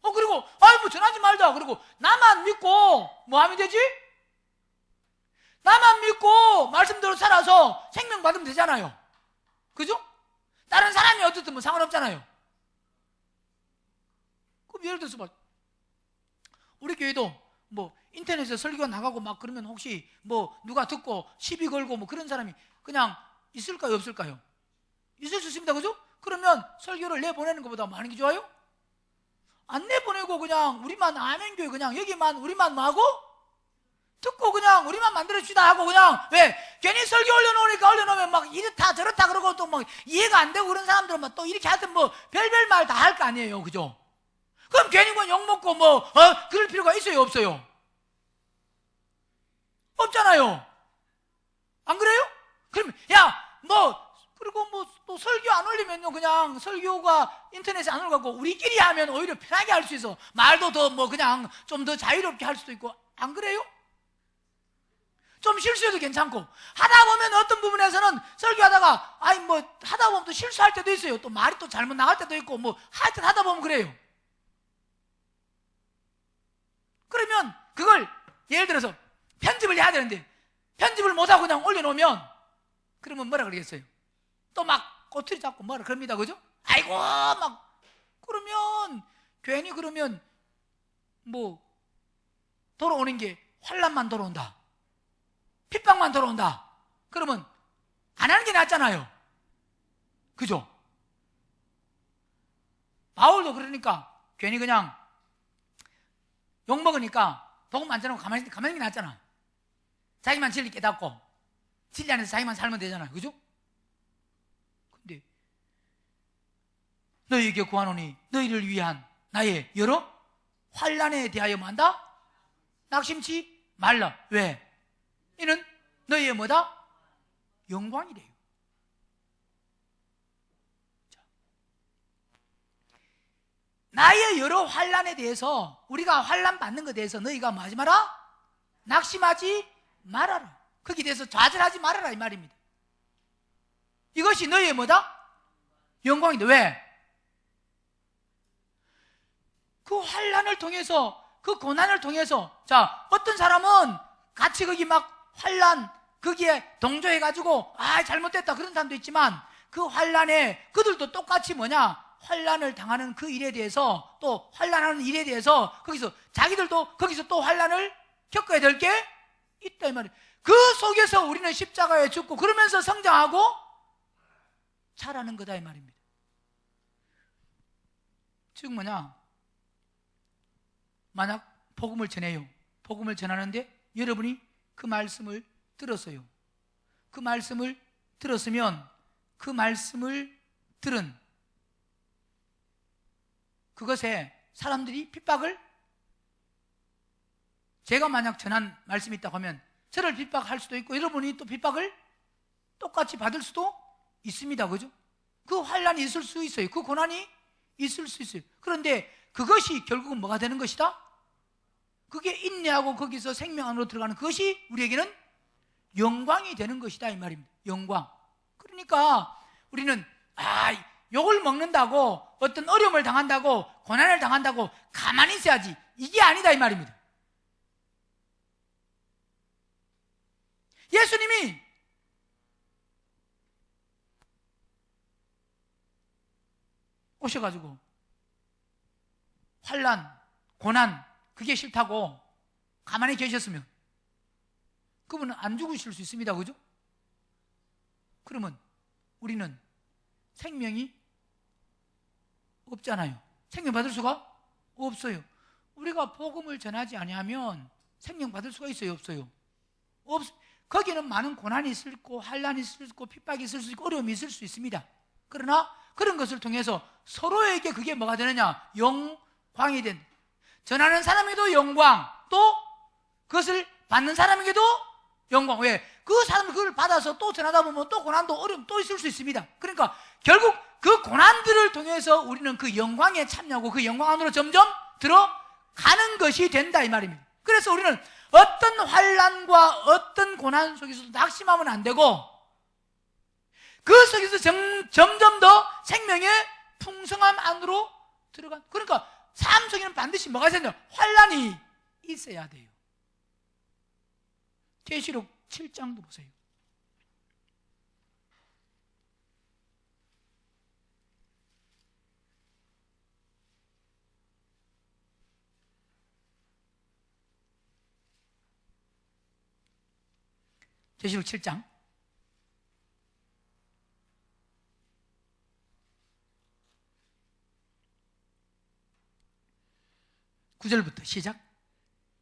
그리고 뭐 전하지 말자. 그리고 나만 믿고 뭐 하면 되지? 나만 믿고 말씀대로 살아서 생명 받으면 되잖아요. 그죠? 다른 사람이 어떻든 뭐 상관없잖아요. 그럼 예를 들어서 우리 교회도 뭐 인터넷에 설교가 나가고 막 그러면 혹시 뭐 누가 듣고 시비 걸고 뭐 그런 사람이 그냥 있을까요, 없을까요? 있을 수 있습니다. 그죠? 그러면 설교를 내보내는 것보다 많은 게 좋아요? 안 내보내고 그냥 우리만 아멘교회 그냥 여기만 우리만 뭐 하고 듣고 그냥 우리만 만들어주다 하고 그냥, 왜? 괜히 설교 올려놓으면 막 이렇다 저렇다 그러고 또 막 이해가 안 되고 그런 사람들은 막 또 이렇게 하여튼 뭐 별별 말 다 할 거 아니에요. 그죠? 그럼 괜히 뭐 욕먹고 그럴 필요가 있어요, 없어요? 없잖아요. 안 그래요? 그럼 그리고 또 설교 안 올리면요, 그냥 설교가 인터넷에 안 올라가고 우리끼리 하면 오히려 편하게 할 수 있어. 말도 더 그냥 좀 더 자유롭게 할 수도 있고. 안 그래요? 좀 실수해도 괜찮고, 하다 보면 어떤 부분에서는 설교하다가 하다 보면 또 실수할 때도 있어요. 또 말이 또 잘못 나갈 때도 있고 하여튼 하다 보면 그래요. 그러면 그걸 예를 들어서 편집을 해야 되는데 편집을 못하고 그냥 올려놓으면, 그러면 뭐라 그러겠어요? 또 막 꼬투리 잡고 뭐라 그럽니다. 그죠? 그러면 괜히 그러면 돌아오는 게 환난만 돌아온다, 핍박만 돌아온다. 그러면 안 하는 게 낫잖아요. 그죠? 바울도 그러니까 괜히 그냥 욕먹으니까 복음 안 전하고 가만히 있는 게 낫잖아. 자기만 진리 깨닫고 진리 안에서 자기만 살면 되잖아요. 그죠? 근데 너희에게 구하노니 너희를 위한 나의 여러 환난에 대하여 만다 낙심치 말라. 왜? 이는 너희의 뭐다? 영광이래요. 자, 나의 여러 환난에 대해서, 우리가 환난 받는 것에 대해서 너희가 뭐 하지 마라? 낙심하지 말아라. 거기에 대해서 좌절하지 말아라 이 말입니다. 이것이 너희의 뭐다? 영광인데. 왜? 그 환난을 통해서, 그 고난을 통해서, 어떤 사람은 같이 거기 막 환난 거기에 동조해가지고 잘못됐다 그런 사람도 있지만, 그 환난에 그들도 똑같이 환난을 당하는 그 일에 대해서, 또 환난하는 일에 대해서 자기들도 거기서 또 환난을 겪어야 될 게 있다 이 말이에요. 그 속에서 우리는 십자가에 죽고 그러면서 성장하고 잘하는 거다 이 말입니다. 즉 뭐냐, 만약 복음을 전해요. 복음을 전하는데 여러분이 그 말씀을 들었어요. 그 말씀을 들었으면 그 말씀을 들은 그것에 사람들이 핍박을, 제가 만약 전한 말씀이 있다고 하면 저를 핍박할 수도 있고 여러분이 또 핍박을 똑같이 받을 수도 있습니다. 그죠? 그 환난이 있을 수 있어요. 그 고난이 있을 수 있어요. 그런데 그것이 결국은 뭐가 되는 것이다? 그게 인내하고 거기서 생명 안으로 들어가는 그것이 우리에게는 영광이 되는 것이다 이 말입니다. 영광. 그러니까 우리는 욕을 먹는다고, 어떤 어려움을 당한다고, 고난을 당한다고 가만히 있어야지, 이게 아니다 이 말입니다. 예수님이 오셔가지고 환난, 고난 그게 싫다고 가만히 계셨으면 그분은 안 죽으실 수 있습니다. 그죠? 그러면 우리는 생명이 없잖아요. 생명 받을 수가 없어요. 우리가 복음을 전하지 아니하면 생명 받을 수가 있어요? 없어요? 거기는 많은 고난이 있을 거, 환난이 있을 거, 핍박이 있을 수 있고 어려움이 있을 수 있습니다. 그러나 그런 것을 통해서 서로에게 그게 뭐가 되느냐? 영광이 된, 전하는 사람에게도 영광, 또 그것을 받는 사람에게도 영광. 왜? 그 사람이 그걸 받아서 또 전하다 보면 또 고난도 어려움 또 있을 수 있습니다. 그러니까 결국 그 고난들을 통해서 우리는 그 영광에 참여하고 그 영광 안으로 점점 들어가는 것이 된다 이 말입니다. 그래서 우리는 어떤 환난과 어떤 고난 속에서도 낙심하면 안 되고 그 속에서 점점 더 생명의 풍성함 안으로 들어간, 그러니까 삶 속에는 반드시 뭐가 있어야 돼요? 환난이 있어야 돼요. 계시록 7장도 보세요. 계시록 7장 9절부터 시작.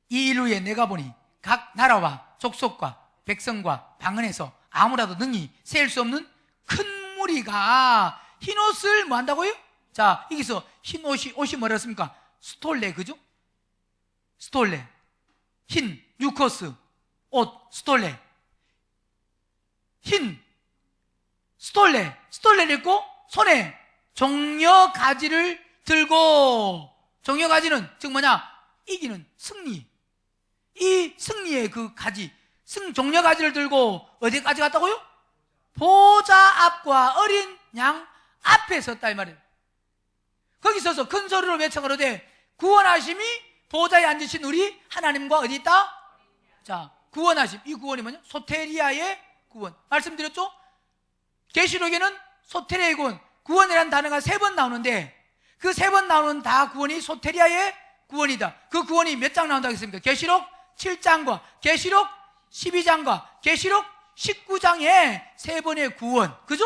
이 일 후에 내가 보니 각 나라와 족속과 백성과 방언에서 아무라도 능히 세일 수 없는 큰 무리가 흰옷을 뭐 한다고요? 자, 여기서 옷이 뭐랬습니까? 스톨레, 그죠? 스톨레, 흰 뉴커스 옷, 스톨레, 흰 스톨레를 입고 손에 종려 가지를 들고, 종려 가지는 즉 뭐냐? 이기는 승리, 이 승리의 그 가지, 종려 가지를 들고 어디까지 갔다고요? 보좌 앞과 어린 양 앞에 섰다 이 말이에요. 거기 서서 큰 소리로 외쳐 가로되 구원하심이 보좌에 앉으신 우리 하나님과 어디 있다? 자, 구원하심, 이 구원이 뭐냐? 소테리아의 구원. 말씀드렸죠? 계시록에는 소테리아의 구원, 구원이라는 단어가 3번 나오는데 그 3번 나오는 다 구원이 소테리아의 구원이다. 그 구원이 몇 장 나온다고 했습니까? 계시록 7장과 계시록 12장과 계시록 19장에 3번의 구원, 그죠?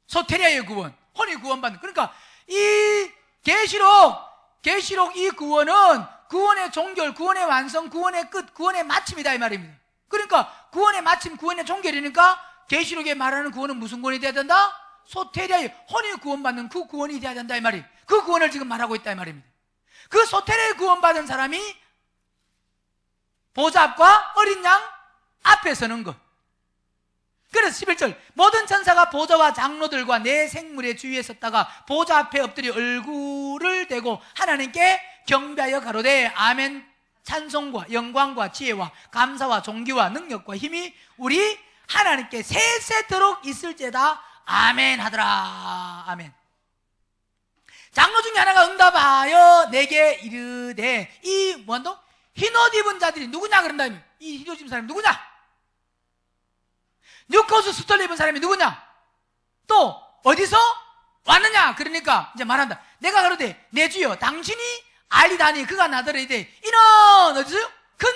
소테리아의 구원, 혼이 구원받는. 그러니까 이 계시록 이 구원은 구원의 종결, 구원의 완성, 구원의 끝, 구원의 마침이다 이 말입니다. 그러니까 구원의 마침, 구원의 종결이니까 계시록에 말하는 구원은 무슨 구원이 돼야 된다? 소테리아의 혼이 구원받는 그 구원이 돼야 된다 이 말이에요. 그 구원을 지금 말하고 있다 이 말입니다. 그 소테리아의 구원받은 사람이 보좌 앞과 어린 양 앞에 서는 것. 그래서 11절 모든 천사가 보좌와 장로들과 내 생물의 주위에 섰다가 보좌 앞에 엎드려 얼굴을 대고 하나님께 경배하여 가로되 아멘. 찬송과 영광과 지혜와 감사와 존귀와 능력과 힘이 우리 하나님께 세세토록 있을지어다. 아멘 하더라. 아멘. 장로 중에 하나가 응답하여 내게 이르되 이 뭐한다? 흰옷 입은 자들이 누구냐 그런다. 이 흰옷 입은 사람이 누구냐? 뉴코스 스톨레 입은 사람이 누구냐? 또 어디서 왔느냐? 그러니까 이제 말한다. 내가 그러되 내 주여 당신이 알리다니 그가 나더러 이르되 이는 어디서요? 큰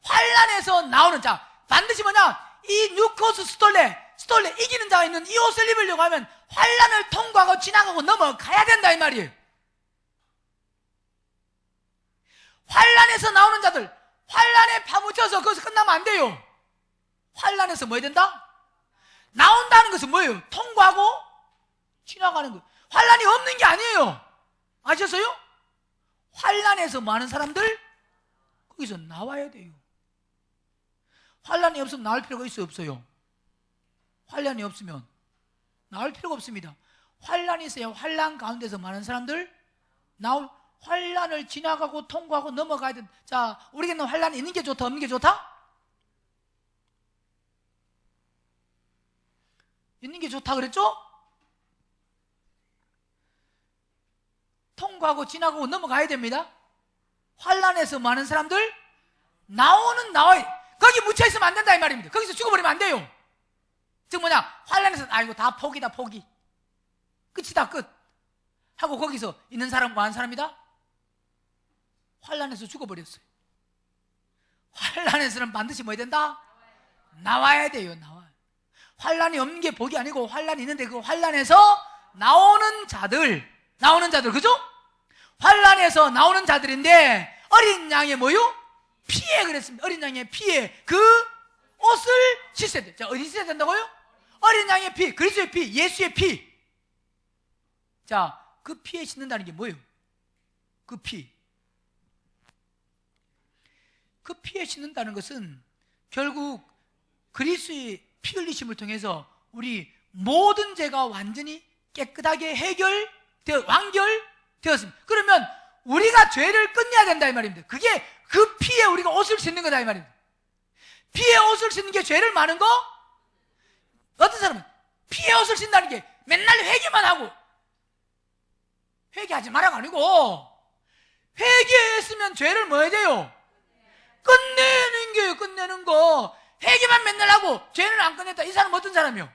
환란에서 나오는 자. 반드시 뭐냐? 이 뉴코스 스톨레 이기는 자가 있는 이 옷을 입으려고 하면 환난을 통과하고 지나가고 넘어가야 된다 이 말이에요. 환난에서 나오는 자들, 환난에 파묻혀서 거기서 끝나면 안 돼요. 환난에서 뭐 해야 된다? 나온다는 것은 뭐예요? 통과하고 지나가는 거예요. 환난이 없는 게 아니에요. 아셨어요? 환난에서 많은 사람들 거기서 나와야 돼요. 환난이 없으면 나올 필요가 있어요, 없어요? 환난이 없으면 나올 필요가 없습니다. 환난이 있어야 환난 가운데서 많은 사람들 나올, 환난을 지나가고 통과하고 넘어가야 된다. 자, 우리에게는 환난이 있는 게 좋다, 없는 게 좋다? 있는 게 좋다 그랬죠? 통과하고 지나가고 넘어가야 됩니다. 환난에서 많은 사람들 나와야, 거기 묻혀있으면 안 된다 이 말입니다. 거기서 죽어버리면 안 돼요. 즉 뭐냐, 환난에서 아이고 다 포기다, 포기, 끝이다, 끝 하고 거기서 있는 사람 많은 사람이다? 환난에서 죽어버렸어요. 환난에서는 반드시 뭐 해야 된다? 나와야 돼요. 나와요. 환난이 없는 게 복이 아니고 환난이 있는데 그 환난에서 나오는 자들, 그죠? 환난에서 나오는 자들인데 어린 양의 뭐요? 피에 그랬습니다. 어린 양의 피에 그 옷을 씻어야 돼. 자, 어디 씻어야 된다고요? 어린 양의 피, 그리스도의 피, 예수의 피. 자, 그 피에 씻는다는 게 뭐예요? 그 피. 그 피에 씻는다는 것은 결국 그리스도의 피 흘리심을 통해서 우리 모든 죄가 완전히 깨끗하게 완결되었습니다. 그러면 우리가 죄를 끝내야 된다 이 말입니다. 그게 그 피에 우리가 옷을 씻는 거다 이 말입니다. 피에 옷을 씻는 게 죄를 많은 거? 어떤 사람은 피에 옷을 씻는다는 게 맨날 회개만 하고, 회개하지 말라가 아니고 회개했으면 죄를 뭐 해야 돼요? 끝내는 거예요. 끝내는 거. 회개만 맨날 하고 죄는 안 끝냈다. 이 사람은 어떤 사람이요?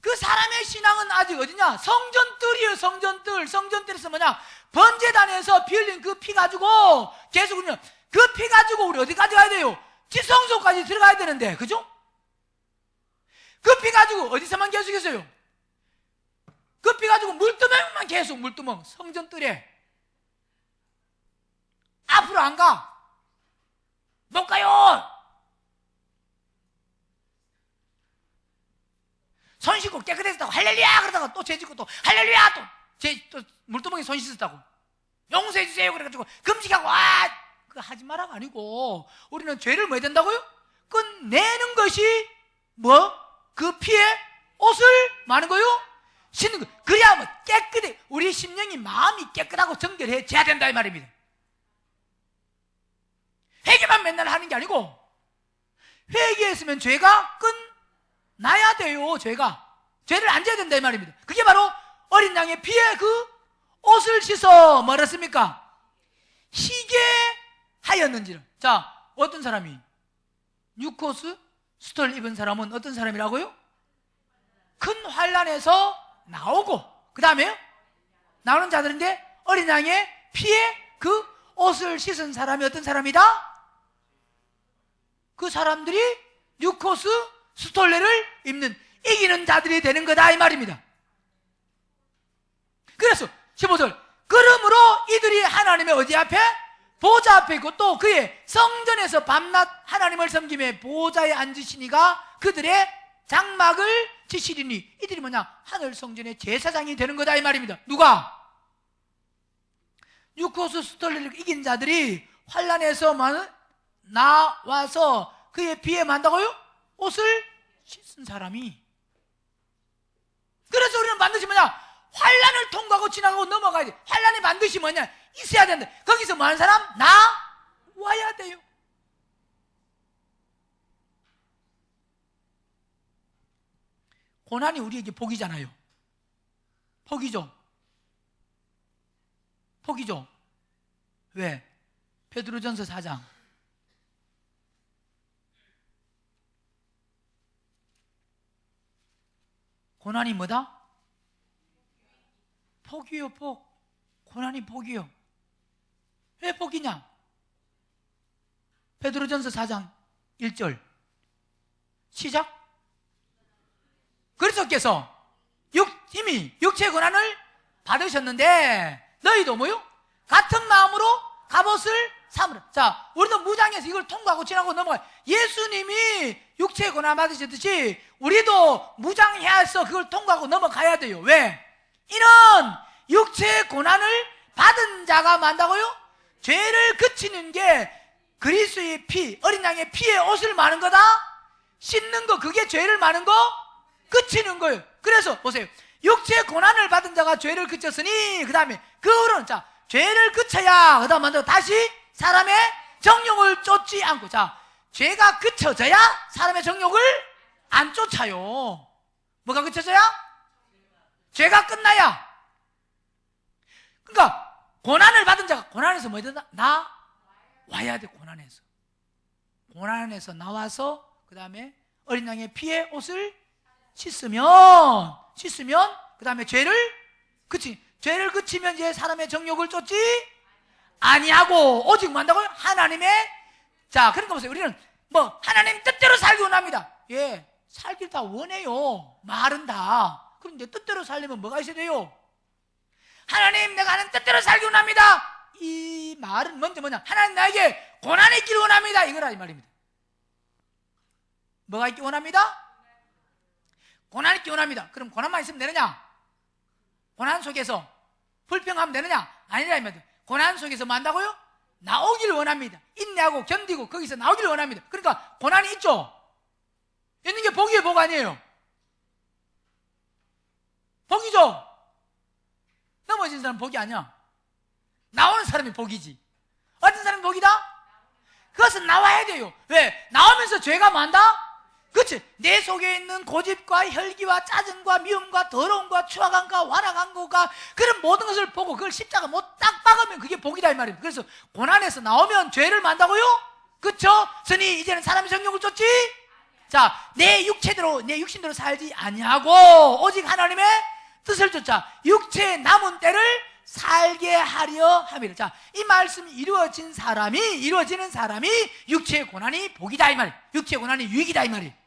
그 사람의 신앙은 아직 어디냐? 성전뜰이에요. 성전뜰. 성전뜰에서 뭐냐? 번제단에서 피 흘린 그 피 가지고 계속 그냥 그 피 가지고 우리 어디까지 가야 돼요? 지성소까지 들어가야 되는데, 그죠? 그 피 가지고 어디서만 계속 있어요? 그 피 가지고 물두멍만 계속, 물두멍. 성전뜰에 앞으로 안 가. 못 가요. 손 씻고 깨끗해졌다고 할렐루야 그러다가 또 죄 짓고 또 할렐루야 또 물두멍에 손 씻었다고 용서해 주세요 그래가지고 금식하고 그거 하지 마라가 아니고 우리는 죄를 뭐 해야 된다고요? 끝내는 것이 뭐? 그 피에 옷을 많은 거요? 씻는 거. 그래야 뭐 깨끗해. 우리 심령이 마음이 깨끗하고 정결해져야 된다 이 말입니다. 회개만 맨날 하는 게 아니고 회개했으면 죄가 끝나야 돼요. 죄를 안 져야 된다 이 말입니다. 그게 바로 어린 양의 피에 그 옷을 씻어 뭐라 했습니까? 희게 하였는지를. 자, 어떤 사람이 뉴코스 수트를 입은 사람은 어떤 사람이라고요? 큰 환난에서 나오고 그 다음에요? 나오는 자들인데 어린 양의 피에 그 옷을 씻은 사람이 어떤 사람이다? 그 사람들이 뉴코스 스톨레를 입는 이기는 자들이 되는 거다 이 말입니다. 그래서 15절 그러므로 이들이 하나님의 어디 앞에? 보좌 앞에 있고 또 그의 성전에서 밤낮 하나님을 섬김에 보좌에 앉으시니가 그들의 장막을 지시리니 이들이 뭐냐? 하늘 성전의 제사장이 되는 거다 이 말입니다. 누가? 뉴코스 스톨레를 이긴 자들이 환난에서 나와서 그의 피에 만다고요? 옷을 씻은 사람이. 그래서 우리는 반드시 뭐냐? 환난을 통과하고 지나가고 넘어가야 돼. 환난이 반드시 뭐냐? 있어야 된다. 거기서 뭐 하는 사람? 나와야 돼요. 고난이 우리에게 복이잖아요. 복이죠. 복이죠. 왜? 베드로전서 4장 고난이 뭐다? 복이요, 복. 고난이 복이요. 왜 복이냐? 베드로전서 4장 1절 시작. 그리스도께서 이미 육체의 고난을 받으셨는데 너희도 뭐요? 같은 마음으로 갑옷을 삼으라. 자, 우리도 무장해서 이걸 통과하고 지나고 넘어가요. 예수님이 육체의 고난 받으셨듯이 우리도 무장해서 그걸 통과하고 넘어가야 돼요. 왜? 이는 육체의 고난을 받은 자가 만다고요? 죄를 그치는 게 그리스도의 피, 어린 양의 피에 옷을 마는 거다? 씻는 거, 그게 죄를 마는 거? 그치는 거예요. 그래서 보세요. 육체의 고난을 받은 자가 죄를 그쳤으니 그 다음에 그 후로는 자, 죄를 그쳐야 그 다음 다시 사람의 정욕을 쫓지 않고, 자, 죄가 그쳐져야 사람의 정욕을 안 쫓아요. 뭐가 그쳐져야? 죄가 끝나야. 그러니까 고난을 받은 자가 고난에서 뭐 해야 되나? 나와야 돼. 고난에서 나와서 그 다음에 어린 양의 피에 옷을 씻으면 그 다음에 죄를 그치면 이제 사람의 정욕을 쫓지 아니하고 오직 뭐 한다고요? 하나님의, 자, 그러니까 보세요. 우리는 뭐 하나님 뜻대로 살기 원합니다. 예, 살길 다 원해요. 말은 다. 그런데 뜻대로 살려면 뭐가 있어야 돼요? 하나님, 내가 하는 뜻대로 살기 원합니다. 이 말은 먼저 뭐냐? 하나님 나에게 고난이 있기를 원합니다. 이거라 이 말입니다. 뭐가 있기 원합니다? 고난이 있기 원합니다. 그럼 고난만 있으면 되느냐? 고난 속에서 불평하면 되느냐? 아니라 이 말입니다. 고난 속에서 뭐 한다고요? 나오기를 원합니다. 인내하고 견디고 거기서 나오기를 원합니다. 그러니까 고난이 있죠? 있는 게 복이에요, 복 아니에요? 복이죠? 넘어진 사람은 복이 아니야. 나오는 사람이 복이지. 어떤 사람이 복이다? 그것은 나와야 돼요. 왜? 나오면서 죄가 많다? 그치? 내 속에 있는 고집과 혈기와 짜증과 미움과 더러움과 추악함과 완악함과 그런 모든 것을 보고 그걸 십자가 못 딱 박으면 그게 복이다 이 말입니다. 그래서 고난에서 나오면 죄를 만다고요? 그쵸? 스니 이제는 사람의 정욕을 쫓지? 자, 내 육신대로 살지 아니하고 오직 하나님의 뜻을 쫓자 육체의 남은 때를 살게 하려 함이라. 자, 이 말씀이 이루어지는 사람이 육체의 고난이 복이다 이 말이에요. 육체의 고난이 유익이다 이 말이에요.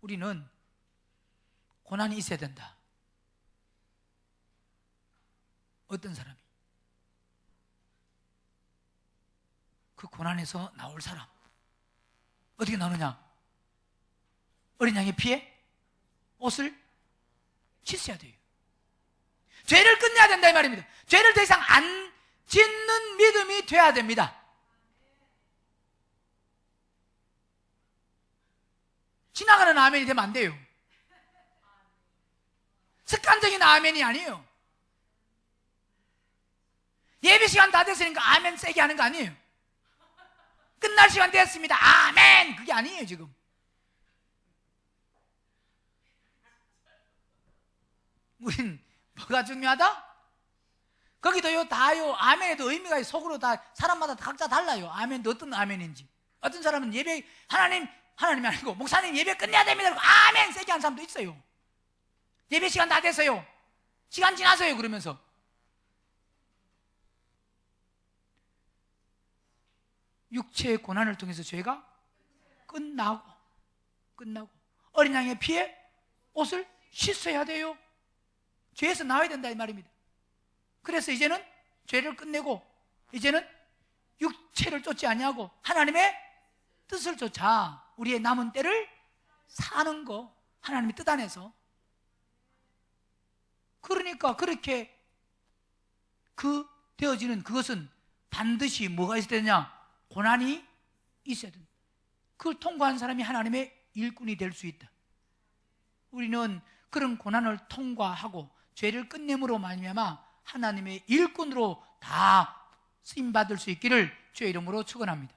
우리는 고난이 있어야 된다. 어떤 사람이? 그 고난에서 나올 사람. 어떻게 나오느냐? 어린 양의 피에 옷을 씻어야 돼요. 죄를 끝내야 된다 이 말입니다. 죄를 더 이상 안 짓는 믿음이 돼야 됩니다. 지나가는 아멘이 되면 안 돼요. 습관적인 아멘이 아니에요. 예배 시간 다 됐으니까 아멘 세게 하는 거 아니에요. 끝날 시간 됐습니다. 아멘! 그게 아니에요 지금. 우린 뭐가 중요하다? 거기도요 다요 아멘에도 의미가 속으로 다 사람마다 각자 달라요. 아멘도 어떤 아멘인지. 어떤 사람은 예배 하나님이 아니고 목사님 예배 끝내야 됩니다. 아멘 세게 하는 사람도 있어요. 예배 시간 다 됐어요. 시간 지나서요 그러면서. 육체의 고난을 통해서 죄가 끝나고 어린 양의 피에 옷을 씻어야 돼요. 죄에서 나와야 된다 이 말입니다. 그래서 이제는 죄를 끝내고 이제는 육체를 쫓지 아니하고 하나님의 뜻을 쫓아 우리의 남은 때를 사는 거, 하나님의 뜻 안에서. 그러니까 그렇게 되어지는 그것은 반드시 뭐가 있어야 되냐? 고난이 있어야 된다. 그걸 통과한 사람이 하나님의 일꾼이 될 수 있다. 우리는 그런 고난을 통과하고 죄를 끝냄으로 말미암아 하나님의 일꾼으로 다 쓰임받을 수 있기를 주의 이름으로 축원합니다.